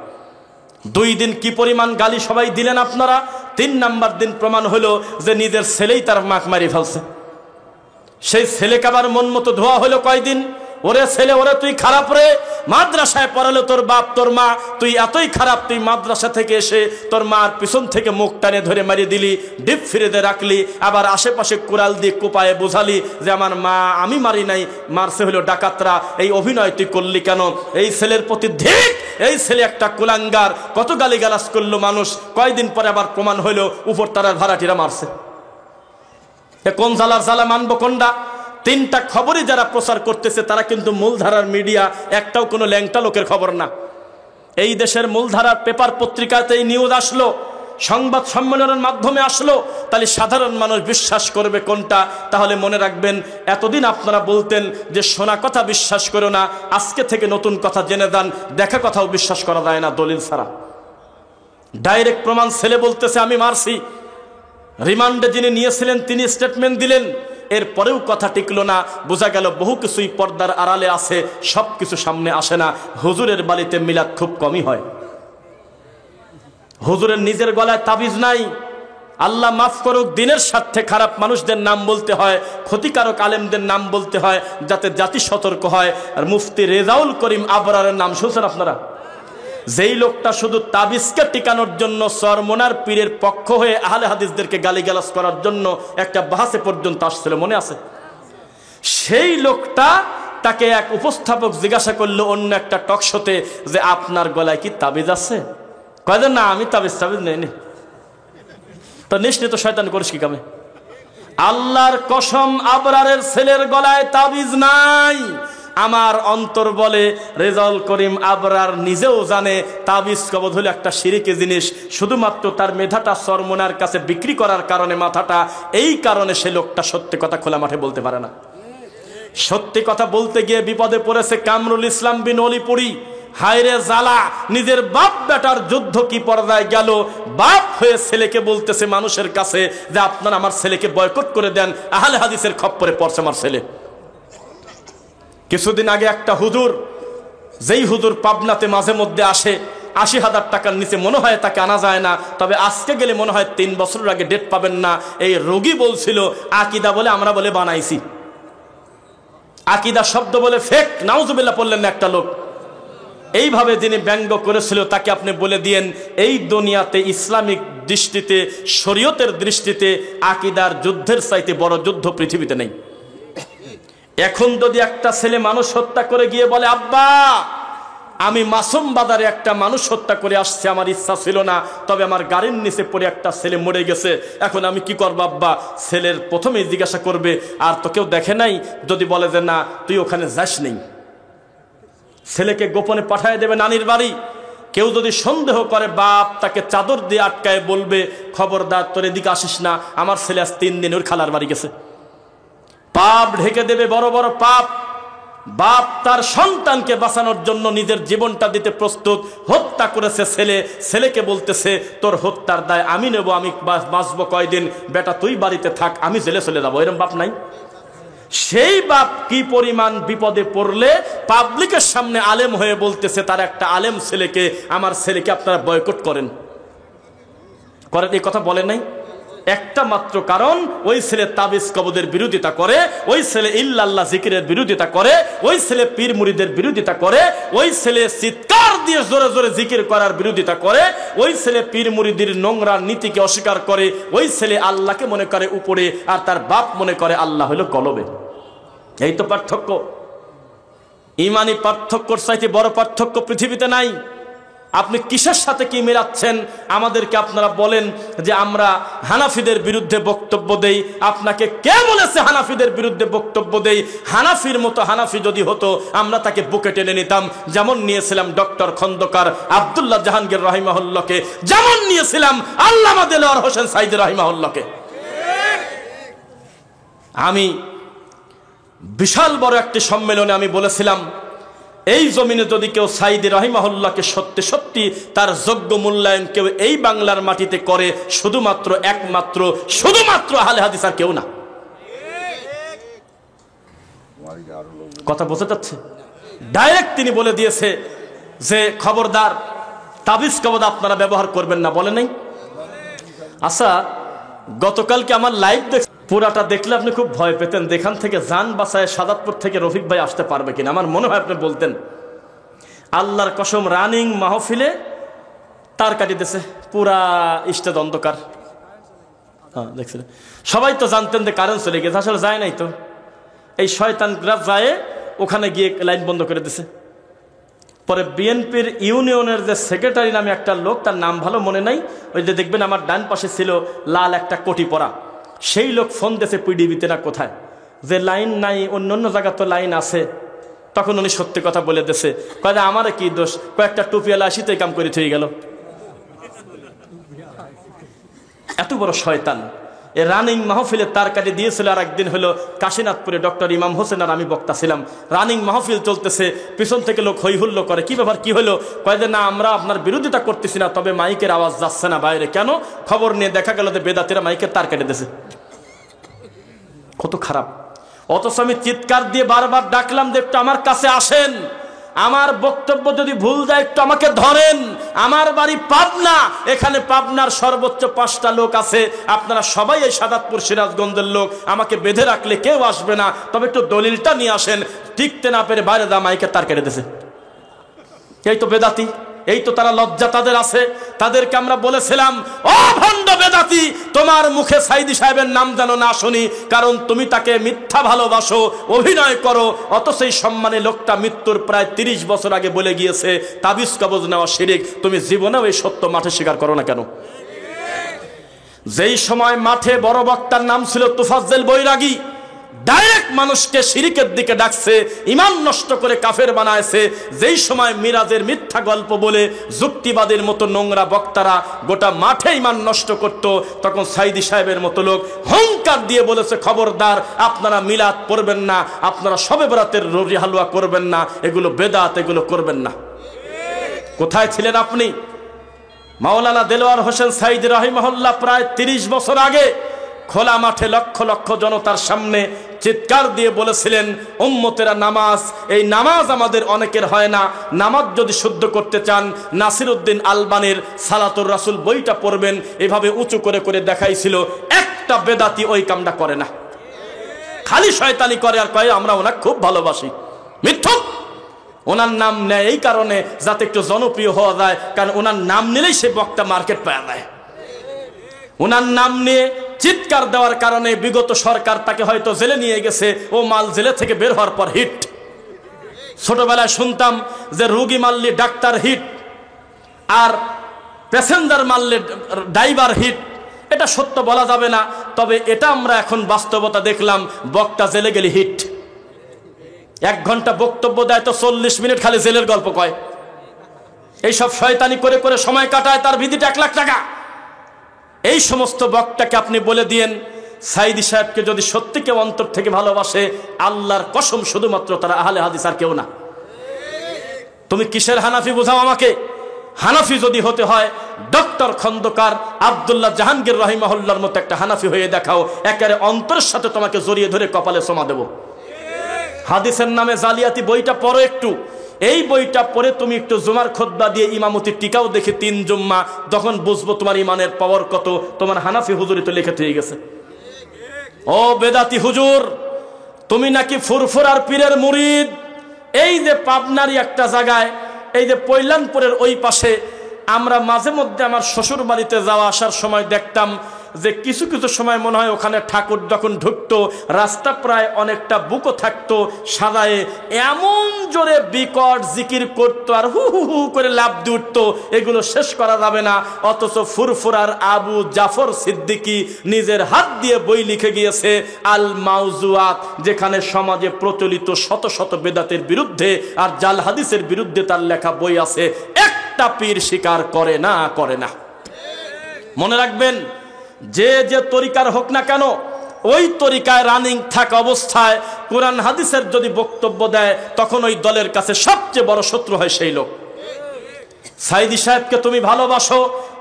2 দিন কি পরিমাণ গালি সবাই দিলেন আপনারা। 3 নাম্বার দিন প্রমাণ হলো যে নিজের ছেলেই তার মাক মারি ফেলছে। সেই ছেলেকে আবার মন মতো ধোয়া হলো কয়দিন, ওরে ছেলে, ওরে তুই খারাপ রে, মাদ্রাসায় পড়ালো তোর বাপ তোর মা, তুই এতই খারাপ, তুই মাদ্রাসা থেকে এসে তোর মার পিছন থেকে মুখ টানে ধরে মারিয়ে দিলি, ডিপ ফ্রিজে রাখলি, আবার আশেপাশে কুড়াল দিয়ে কোপায়ে বোঝালি যে আমার মা আমি মারি নাই, মারছে হলো ডাকাতরা, এই অভিনয় তুই করলি কেন? এই ছেলের প্রতি ধিক, এই ছেলে একটা কুলাঙ্গার। কত গালিগালাজ করলো মানুষ, কয়দিন পরে আবার প্রমাণ হইলো উপর তারার ভাড়াটিরা মারছে। কোন জালার জালা মানবো কোনটা? 3টা খবরই যারা প্রচার করতেছে তারা কিন্তু মূলধারার মিডিয়া, একটাও কোনো ল্যাংটা লোকের খবর না। এই দেশের মূলধারার পেপার পত্রিকাতে এই নিউজ আসলো, সংবাদ সম্মেলনের মাধ্যমে আসলো, তাহলে সাধারণ মানুষ বিশ্বাস করবে কোনটা? তাহলে মনে রাখবেন, এতদিন আপনারা বলতেন যে শোনা কথা বিশ্বাস করো না, আজকে থেকে নতুন কথা জেনে যান, দেখা কথাও বিশ্বাস করা যায় না দলিল ছাড়া। ডাইরেক্ট প্রমাণ, ছেলে বলতেছে আমি মারছি, রিমান্ডে যিনি নিয়েছিলেন তিনি স্টেটমেন্ট দিলেন, এরপরেও কথা টিকলো না। বোঝা গেল বহু কিছুই পর্দার আড়ালে আছে, সব কিছু সামনে আসে না। হুজুরের বাড়িতে মিলাদ খুব কমই হয়, হুজুরের নিজের গলায় তাবিজ নাই। আল্লাহ মাফ করুক, দিনের স্বার্থে খারাপ মানুষদের নাম বলতে হয়, ক্ষতিকারক আলেমদের নাম বলতে হয়, যাতে জাতি সতর্ক হয়। আর মুফতি রেজাউল করিম আবরারের নাম শুনছেন আপনারা? যেই লোকটা শুধু তাবিজকে টিকানোর জন্য চরমোনার পীরের পক্ষ হয়ে আহলে হাদিসদেরকে গালিগালাজ করার জন্য একটা বাহাসে পর্যন্ত আসছিল, মনে আছে? সেই লোকটা, তাকে এক উপস্থাপক জিজ্ঞাসা করলো অন্য একটা টক শোতে যে আপনার গলায় কি তাবিজ আছে? কয় না আমি তাবিজ নেই। তো নিশ্চিত তো শয়তান করিস কি কামে? আল্লাহর কসম, আবরারের ছেলের গলায় তাবিজ নাই। আমার অন্তর বলে রেজাউল করিম আবরার নিজেও জানে তাবিজ কবজ হলো একটা শিরকি জিনিস, শুধুমাত্র তার মেধাটা চরমোনার কাছে বিক্রি করার কারণে, মাথাটা, এই কারণে সে লোকটা সত্যি কথা খোলা মাঠে বলতে পারে না। সত্যি কথা বলতে গিয়ে বিপদে পড়েছে কামরুল ইসলাম বিন অলিপুরি। হায়রে জ্বালা, নিজের বাপ বেটার যুদ্ধ কি পর্যায়ে গেল, বাপ হয়ে ছেলেকে বলতেছে মানুষের কাছে যে আপনারা আমার ছেলেকে বয়কট করে দেন, আহলে হাদিসের খপ্পরে পড়ছে আমার ছেলে। কিছুদিন আগে একটা হুজুর যেই হুজুর পাবনাতে মাঝে মধ্যে আসে, ৮০,০০০ টাকার নিচে মনে হয় তাকে আনা যায় না, তবে আজকে গেলে মনে হয় 3 বছরের আগে ডেট পাবেন না। এই রোগী বলছিল আকিদা বলে আমরা বলে বানাইছি, আকিদা শব্দ বলে ফেক, নাউজুবিল্লাহ পড়লেন না একটা লোক। এইভাবে যিনি ব্যঙ্গ করেছিল তাকে আপনি বলে দিয়েন এই দুনিয়াতে ইসলামিক দৃষ্টিতে, শরীয়তের দৃষ্টিতে আকিদার যুদ্ধের চাইতে বড় যুদ্ধ পৃথিবীতে নেই। এখন যদি একটা ছেলে মানুষ হত্যা করে গিয়ে বলে আব্বা আমি মাসুম বাজারে একটা মানুষ হত্যা করে আসছে, আমার ইচ্ছা ছিল না, তবে আমার গাড়ির নিচে পড়ে একটা ছেলে মরে গেছে, এখন আমি কি করবো আব্বা? ছেলের প্রথমেই জিজ্ঞাসা করবে আর তো কেউ দেখে নাই? যদি বলে যে না তুই ওখানে যাস নেই, ছেলেকে গোপনে পাঠিয়ে দেবে নানির বাড়ি। কেউ যদি সন্দেহ করে বাপ তাকে চাদর দিয়ে আটকায় বলবে খবরদার তোর এদিকে আসিস না, আমার ছেলে আজ 3 দিন ওর খালার বাড়ি গেছে। পাপ ঢেকে দেবে, বড় বড় পাপ। বাপ তার সন্তানকে বাঁচানোর জন্য নিজের জীবনটা দিতে প্রস্তুত, হত্যা করেছে ছেলে, ছেলেকে বলতেছে তোর হত্যার দায় আমি নেব, আমি বাঁচবো কয়দিন, বেটা তুই বাড়িতে থাক, আমি জেলে চলে যাবো। এরকম বাপ নাই? সেই বাপ কি পরিমাণ বিপদে পড়লে পাবলিকের সামনে আলেম হয়ে বলতেছে তার একটা আলেম ছেলেকে, আমার ছেলেকে আপনারা বয়কট করেন, এই কথা বলে নাই? একটা মাত্র কারণ, ওই ছেলে তাবিজ কবদের বিরোধিতা করে, ওই ছেলে ইল্লাল্লাহ জিকিরের বিরোধিতা করে, ওই ছেলে পীর মুরিদের বিরোধিতা করে, ওই ছেলে চিৎকার দিয়ে জোরে জোরে জিকির করার বিরোধিতা করে, ওই ছেলে পীর মুরিদের নোংরা নীতিকে অস্বীকার করে, ওই ছেলে আল্লাহকে মনে করে উপরে আর তার বাপ মনে করে আল্লাহ হলো কলবে। এই তো পার্থক্য। ইমানি পার্থক্যর চাইতে বড় পার্থক্য পৃথিবীতে নাই। আপনি কিসের সাথে কি মেলাচ্ছেন? আমাদেরকে আপনারা বলেন যে আমরা হানাফিদের বিরুদ্ধে বক্তব্য দেই, আপনাকে কে বলেছে হানাফিদের বিরুদ্ধে বক্তব্য দেই? হানাফির মতো হানাফি যদি হতো আমরা তাকে বুকে টেনে নিতাম, যেমন নিয়েছিলাম ডক্টর খন্দকার আব্দুল্লাহ জাহাঙ্গীর রাহিমাহুল্লাহকে, যেমন নিয়েছিলাম আল্লামা দেলোয়ার হোসেন সাঈদী রাহিমাহুল্লাহকে। আমি বিশাল বড় একটি সম্মেলনে আমি বলেছিলাম এই জমিনে যদি কেউ সাঈদী রাহিমাহুল্লাহকে সত্যি সত্যি তার যোগ্য মূল্যায়ন কেউ এই বাংলার মাটিতে করে, শুধুমাত্র শুধুমাত্র আহলে হাদিস, আর কেউ না। কথা বোঝা যাচ্ছে? ডাইরেক্ট তিনি বলে দিয়েছে যে খবরদার তাবিজ কবজ আপনারা ব্যবহার করবেন না, বলে নাই? আচ্ছা, গতকালকে আমার লাইভ পুরাটা দেখলে আপনি খুব ভয় পেতেন, যেখান থেকে যান বাঁচায় সাদাতপুর থেকে রফিক ভাই আসতে পারবে কিনা, আমার মনে হয় আপনি বলতেন। আল্লাহর কসম, রানিং মাহফিলে তার কাটি দিয়েছে, পুরা স্টেজ অন্ধকার। হ্যাঁ দেখছিলেন, সবাই তো জানতেন যে কারেন্ট চলে গেছে, আসলে যায় নাই তো। এই শয়তানরা যায় ওখানে গিয়ে লাইন বন্ধ করে দিছে। পরে বিএনপির ইউনিয়নের যে সেক্রেটারি নামে একটা লোক, তার নাম ভালো মনে নাই, ওই যে দেখবেন আমার ডান পাশে ছিল লাল একটা কোটি পরা, সেই লোক ফোন দিয়েছে পিডিবিতে না কোথায়, যে লাইন নাই, অন্য অন্য জায়গা তো লাইন আছে। তখন উনি সত্যি কথা বলে দিয়েছে, কয়ে আমার কি দোষ, কয়েকটা টুপিওয়ালা আসিতে কাম করে থয়ে গেল। এত বড় শয়তান। এ রানিং মাহফিলে তার কাটে দিয়েছিল। আর একদিন হলো কাশীনাথপুরে ডক্টর ইমাম হোসেন আর আমি বক্তা ছিলাম, রানিং মাহফিল চলতেছে, পিছন থেকে লোক হই হুল্লো করে, কি ব্যাপার কি হলো? কয়ে যে না আমরা আপনার বিরোধিতা করতেছি না, তবে মাইকের আওয়াজ যাচ্ছে না বাইরে। কেন? খবর নিয়ে দেখা গেল যে বেদাতিরা মাইকের তার কেটে দিয়েছে। কত খারাপ! অথচ আমি চিৎকার দিয়ে বারবার ডাকলাম যে একটু আমার কাছে আসেন, আমার বক্তব্য যদি ভুল যায় একটু আমাকে ধরেন। আমার বাড়ি পাবনা, এখানে পাবনার সর্বোচ্চ 5টা লোক আছে, আপনারা সবাই এই সাদাতপুর সিরাজগঞ্জের লোক, আমাকে বেঁধে রাখলে কেউ আসবে না, তবে একটু দলিলটা নিয়ে আসেন। টিকতে না পেরে বাইরে দা মাইকে তার কেটে দিয়েছে। এই তো বেদাতি, এই তো তারা লজ্জা তাদের আছে। তাদেরকে আমরা বলেছিলাম, ও ভণ্ড বেদাতি, তোমার মুখে সাঈদী সাহেবের নাম যেন না শুনি, কারণ তুমি তাকে মিথ্যা ভালোবাসো, অভিনয় করো। অথচ সেই সম্মানে লোকটা মৃত্যুর প্রায় 30 বছর আগে বলে গিয়েছে তাবিজ কবজ নেওয়া শিরক। তুমি জীবনেও এই সত্য মাঠে স্বীকার করো না কেন? যেই সময় মাঠে বড় বক্তার নাম ছিল তুফাজ্জল বৈরাগী, ডাইরেক্ট মানুষকে শিরিকের দিকে ডাকছে, ইমান নষ্ট করে কাফের বানায়ছে। যেই সময় মিরাজের মিথ্যা গল্প বলে যুক্তিবাদের মতো নোংরা বক্তারা গোটা মাঠে ইমান নষ্ট করত, তখন সাঈদী সাহেবের মতো লোক হুঙ্কার দিয়ে বলেছে খবরদার আপনারা মিলাদ পড়বেন না, আপনারা শবে বরাতের রুটি হালুয়া করবেন না, এগুলো বেদাত, এগুলো করবেন না। কোথায় ছিলেন আপনি? মাওলানা দেলোয়ার হোসেন সাঈদী রাহিমাহুল্লাহ প্রায় 30 বছর আগে খোলা মাঠে লক্ষ লক্ষ জনতার সামনে চিৎকার দিয়ে বলেছিলেন, উম্মতেরা নামাজ, এই নামাজ আমাদের অনেকের হয় না, নামাজ যদি শুদ্ধ করতে চান নাসিরউদ্দিন আলবানির সালাতুর রাসূল বইটা পড়বেন। এভাবে উঁচু করে করে দেখাইছিল। একটা বেদাতি ওই কামটা করে না, খালি শয়তানি করে আর কয় আমরা ওনাকে খুব ভালোবাসি। মিথ্যুক। ওনার নাম নেয় এই কারণে যাতে একটু জনপ্রিয় হওয়া যায়, কারণ ওনার নাম নিলেই সে বক্তা মার্কেট পাওয়া যায়। ওনার নাম নিয়ে চিৎকার দেওয়ার কারণে বিগত সরকার তাকে হয়তো জেলে নিয়ে গেছে, ও মাল জেলে থেকে বের হওয়ার পর হিট। ছোটবেলায় শুনতাম যে রোগী মারলে ডাক্তার হিট, আর প্যাসেঞ্জার মারলে ড্রাইভার হিট। এটা সত্য বলা যাবে না, তবে এটা আমরা এখন বাস্তবতা দেখলাম, বক্তা জেলে গেলে হিট। 1 ঘন্টা বক্তব্য দেয় তো 40 মিনিট খালি জেলের গল্প কয়। এইসব শয়তানি করে করে সময় কাটায়, তার ভিদিটা 1 লাখ টাকা। এই সমস্ত বক্তাকে আপনি বলে দিয়েন, সাইদি সাহেবকে যদি সত্যি কেউ অন্তর থেকে ভালোবাসে, আল্লাহর কসম শুধুমাত্র তারা আহলে হাদিস আর কেউ না। তুমি কিসের হানাফি বোঝাও আমাকে? হানাফি যদি হতে হয় ডক্টর খন্দকার আব্দুল্লাহ জাহাঙ্গীর রাহিমাহুল্লাহর মতো একটা হানাফি হয়ে দেখাও, একেবারে অন্তরের সাথে তোমাকে জড়িয়ে ধরে কপালে চুমা দেব। হাদিসের নামে জালিয়াতি বইটা পড়ো একটু। এই বইটা পড়ে তুমি একটু জুমার খুতবা দিয়ে ইমামতির টিকাও দেখে 3 জুম্মা, তখন বুঝবো তোমার ইমানের পাওয়ার কত। তোমার হানাফি হুজুরি তো লিখে থেকে গেছে। ও বেদাতি হুজুর, তুমি নাকি ফুরফুরার পীরের মুরিদ। এই যে পাবনারই একটা জায়গায়, এই যে পৈলানপুরের ওই পাশে, আমরা মাঝে মধ্যে আমার শ্বশুর বাড়িতে যাওয়া আসার সময় দেখতাম যে কিছু কিছু সময় মনে হয় ওখানে ঠাকুর যখন ঢুকতো, রাস্তা প্রায় অনেকটা বুকো থাকতো সাজায়ে, এমন জোরে বিকট জিকির করতো আর হু হু হু করে লাফ দিয়ে উঠতো, এগুলো শেষ করা যাবে না। অথচ ফুরফুরার আবু জাফর সিদ্দিকী নিজের হাত দিয়ে বই লিখে গিয়েছে আল মাউজুয়াত, যেখানে সমাজে প্রচলিত শত শত বেদাতের বিরুদ্ধে আর জাল হাদিসের বিরুদ্ধে তার লেখা বই আছে। একটা পীর স্বীকার করে না, করে না। মনে রাখবেন, যে যে তরিকার হোক না কেন, ওই তরিকায় রানিং থাকা অবস্থায় কোরআন হাদিসের যদি বক্তব্য দেয়, তখন ওই দলের কাছে সবচেয়ে বড় শত্রু হয় সেই লোক। সাইদি সাহেবকে তুমি ভালোবাসো,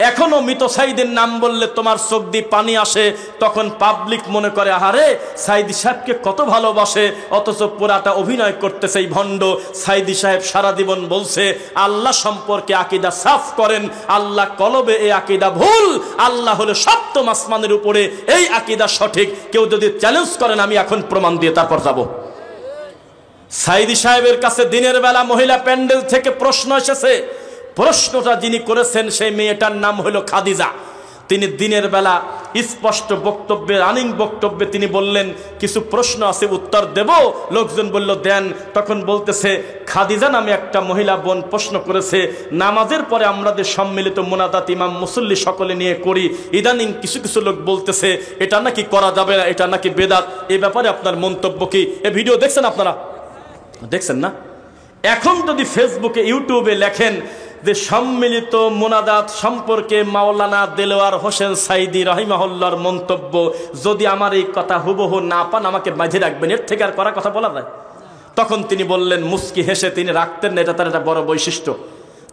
এখনো মৃত সাইদের নাম বললে তোমার চোখ দিয়ে পানি আসে, তখন পাবলিক মনে করে আহারে সাইদি সাহেবকে কত ভালোবাসে, অথচ পুরাটা অভিনয় করতেছে এই ভণ্ড। সাইদি সাহেব সারা জীবন বলছে আল্লাহ সম্পর্কে আকীদা সাফ করেন, আল্লাহ কলবে এই আকীদা ভুল, আল্লাহ হলো সপ্তম আসমানের উপরে, এই আকীদা সঠিক। কেউ যদি চ্যালেঞ্জ করেন আমি এখন প্রমাণ দিয়ে তারপর যাব। সাইদি সাহেবের কাছে দিনের বেলা মহিলা প্যান্ডেল থেকে প্রশ্ন এসেছে। প্রশ্নটা যিনি করেছেন সেই মেয়েটার নাম হলো খাদিজা। তিনি দিনের বেলা স্পষ্ট বক্তব্যে, রানিং বক্তব্যে তিনি বললেন কিছু প্রশ্ন আছে, উত্তর দেব। লোকজন বলল দেন। তখন বলতেছে খাদিজা নামে একটা মহিলা বোন প্রশ্ন করেছে, নামাজের পরে আমাদের সম্মিলিত মুনাজাত ইমাম মুসল্লি সকলে নিয়ে করি, ইদানিং কিছু কিছু লোক বলতেছে এটা নাকি করা যাবে না, এটা নাকি বেদাত, এই ব্যাপারে আপনার মন্তব্য কি? এই ভিডিও দেখছেন আপনারা? দেখছেন না? এখন যদি ফেসবুকে ইউটিউবে লেখেন যে সম্মিলিত মুনাজাত সম্পর্কে মাওলানা দেলোয়ার হোসেন সাইদি রাহিমাহুল্লাহর মন্তব্য, যদি আমার এই কথা হুবহু না পান আমাকে বাঁধে রাখবেন, এর থেকে আর করা কথা বলা যায়? তখন তিনি বললেন, মুস্কি হেসে তিনি রাখতেন না, এটা তার একটা বড় বৈশিষ্ট্য।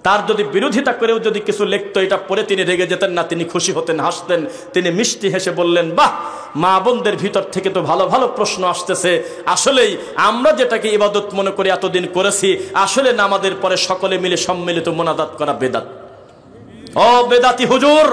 তার যদি বিরোধিতা করেও যদি কিছু লিখতো, এটা পড়ে তিনি রেগে যেতেন না, তিনি খুশি হতেন, হাসতেন। তিনি মিষ্টি হেসে বললেন, বাহ, মা বোনদের ভিতর থেকে তো ভালো ভালো প্রশ্ন আসতেছে। আসলেই আমরা যেটাকে ইবাদত মনে করে এতদিন করেছি, আসলে নামাজের পরে সকলে মিলে সম্মিলিত মুনাজাত করা বেদাত। ও বেদাতি হুজুর,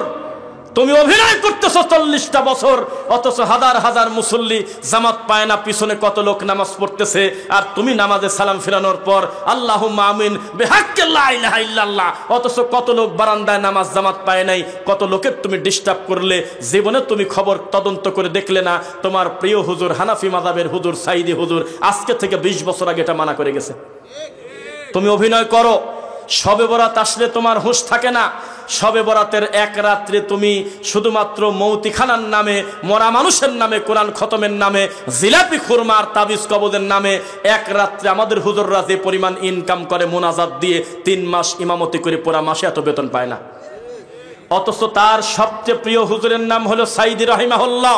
তুমি অভিনয় করতেছো 40টা বছর, অথচ হাজার হাজার মুসল্লি জামাত পায় না, পিছনে কত লোক নামাজ পড়তেছে, আর তুমি নামাজে সালাম ফিরানোর পর আল্লাহুম্মা আমিন বিহাক্কি লা ইলাহা ইল্লাল্লাহ, অথচ কত লোক বারান্দায় নামাজ জামাত পায় নাই, কত লোকের তুমি ডিস্টার্ব করলে। জীবনে তুমি খবর তদন্ত করে দেখলে না তোমার প্রিয় হুজুর হানাফি মাযহাবের হুজুর সাইদি হুজুর আজকে থেকে 20 বছর আগে এটা মানা করে গেছে। তুমি অভিনয় করো, শবে বরাত আসলে তোমার হুঁশ থাকে না। শবে বরাতের এক রাত্রে তুমি শুধুমাত্র মৌতিখানার নামে, মরা মানুষের নামে, কোরআন খতমের নামে, জিলাপি খুরমার তাবিজ কবজের নামে এক রাত্রে আমাদের হুজুররা যে পরিমাণ ইনকাম করে মুনাজাত দিয়ে, 3 মাস ইমামতি করে পুরা মাসে এত বেতন পায় না। অথচ তার সবচেয়ে প্রিয় হুজুরের নাম হলো সাইদি রাহিমাহুল্লাহ।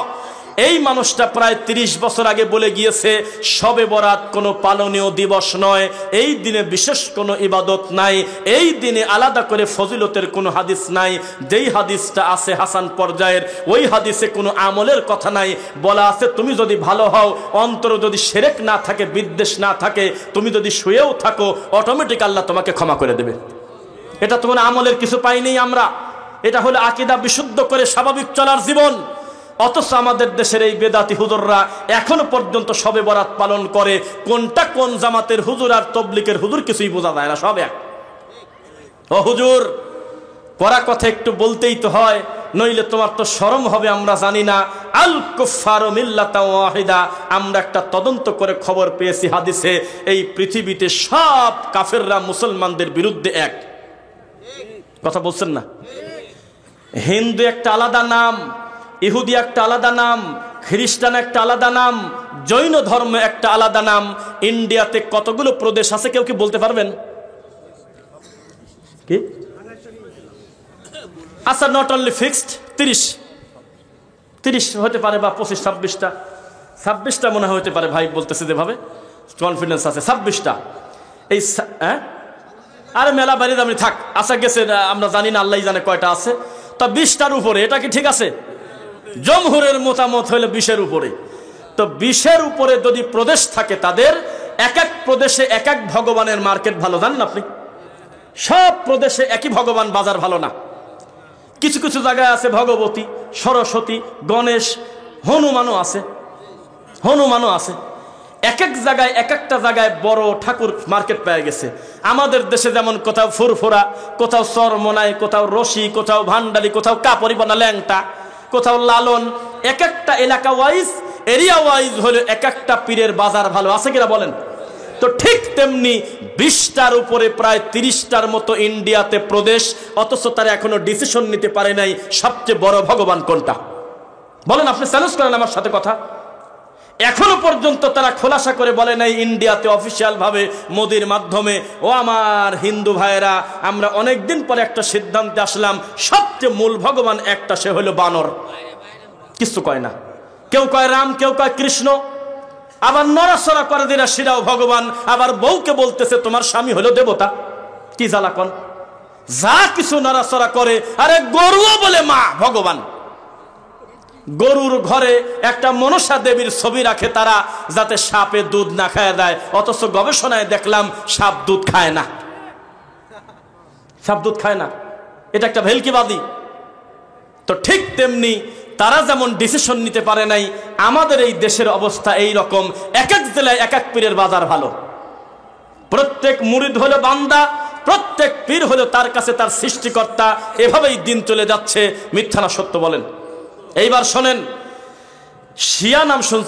এই মানুষটা প্রায় 30 বছর আগে বলে গিয়েছে শবে বরাত কোনো পালনীয় দিবস নয়, এই দিনে বিশেষ কোনো ইবাদত নাই, এই দিনে আলাদা করে ফজিলতের কোনো হাদিস নাই। যেই হাদিসটা আছে হাসান পর্যায়ের, ওই হাদিসে কোনো আমলের কথা নাই। বলা আছে তুমি যদি ভালো হও, অন্তর যদি শিরক না থাকে, বিদ্বেষ না থাকে, তুমি যদি শুয়েও থাকো, অটোমেটিক আল্লাহ তোমাকে ক্ষমা করে দেবে। এটা তোমার আমলের কিছু পাইনি আমরা। এটা হলো আকীদা বিশুদ্ধ করে স্বাভাবিক চলার জীবন। অথচ আমাদের দেশের এই বেদাতি হুজুররা এখনো পর্যন্ত শবে বরাত পালন করে। কোনটা কোন জামাতের হুজুর আর তবলিগের হুজুর কিছুই বোঝা যায় না, সব এক। ও হুজুর, পড়া কথা একটু বলতেই তো হয়, নইলে তোমার তো শরম হবে। আমরা জানি না আল কুফফারু মিল্লাতান ওয়াহিদা। আমরা একটা তদন্ত করে খবর পেয়েছি হাদিসে, এই পৃথিবীতে সব কাফেররা মুসলমানদের বিরুদ্ধে এক। কথা বলছেন না? হিন্দু একটা আলাদা নাম, ইহুদি একটা আলাদা নাম, খ্রিস্টান একটা আলাদা নাম, জৈন ধর্ম একটা আলাদা নাম। ইন্ডিয়াতে কতগুলো প্রদেশ আছে কেউ কি বলতে পারবেন? কি আচ্ছা, নট অনলি ফিক্সড 30 হতে পারে, বা 25-26টা, 26টা মনে হতে পারে। ভাই বলতেছে যেভাবে কনফিডেন্স আছে 26টা। এই আরে মেলা বাড়ি দামি থাক, আশা গেছে, আমরা জানি না, আল্লাহ জানে কয়টা আছে। তা 20টার উপরে, এটা কি ঠিক আছে? জমহুরের মতামত হইলে 20-এর উপরে। তো 20-এর উপরে যদি প্রদেশ থাকে, তাদের এক এক প্রদেশে এক এক ভগবানের মার্কেট ভালো। জানেন আপনি, সব প্রদেশে একই ভগবান বাজার ভালো না। কিছু কিছু জায়গায় আছে ভগবতী, সরস্বতী, গণেশ, হনুমানও আছে। এক এক জায়গায় এক একটা জায়গায় বড় ঠাকুর মার্কেট পেয়ে গেছে। আমাদের দেশে যেমন কোথাও ফুরফুরা, কোথাও চরমনাই, কোথাও রশি, কোথাও ভান্ডারি, কোথাও কাপড়িবানা ল্যাংটা, কোথাও লালন। এক একটা এলাকা ওয়াইজ, এরিয়া ওয়াইজ হলো এক একটা পীরের বাজার ভালো। আছে কিনা বলেন? তো ঠিক তেমনি 20টার উপরে প্রায় 30টার মতো ইন্ডিয়াতে প্রদেশ, অথচ তারা এখনো ডিসিশন নিতে পারে নাই সবচেয়ে বড় ভগবান কোনটা। বলেন, আপনি চ্যালেঞ্জ করেন আমার সাথে কথা। এখনো পর্যন্ত তারা খোলাসা করে বলে নাই ইন্ডিয়াতে অফিসিয়াল ভাবে মোদির মাধ্যমে। ও আমার হিন্দু ভাইয়েরা, আমরা অনেকদিন পরে একটা সিদ্ধান্তে আসলাম, সবচেয়ে মূল ভগবান একটা, সে হলো বানর। কিছু কয় না, কেউ কয় রাম, কেউ কয় কৃষ্ণ, আবার নড়াচড়া করে দিনা সেটাও ভগবান। আবার বউকে বলতেছে তোমার স্বামী হলো দেবতা। কি জ্বালা কন! যা কিছু নড়াচড়া করে, আরে গরুও বলে মা ভগবান। গরুর ঘরে একটা মনসা দেবীর ছবি রাখে তারা, যাতে সাপে দুধ না খায় দেয়। অথচ গবেষণায় দেখলাম সাপ দুধ খায় না, সাপ দুধ খায় না। এটা একটা ভেলকিবাদী। তো ঠিক তেমনি তারা যেমন ডিসিশন নিতে পারে নাই, আমাদের এই দেশের অবস্থা এই রকম। এক এক জেলায় এক এক পীরের বাজার ভালো। প্রত্যেক মুরিদ হলো বান্দা, প্রত্যেক পীর হলো তার কাছে তার সৃষ্টিকর্তা। এভাবেই দিন চলে যাচ্ছে। মিথ্যা না সত্য বলেন? এইবার শোনেন, শিয়া নাম শুনছেন?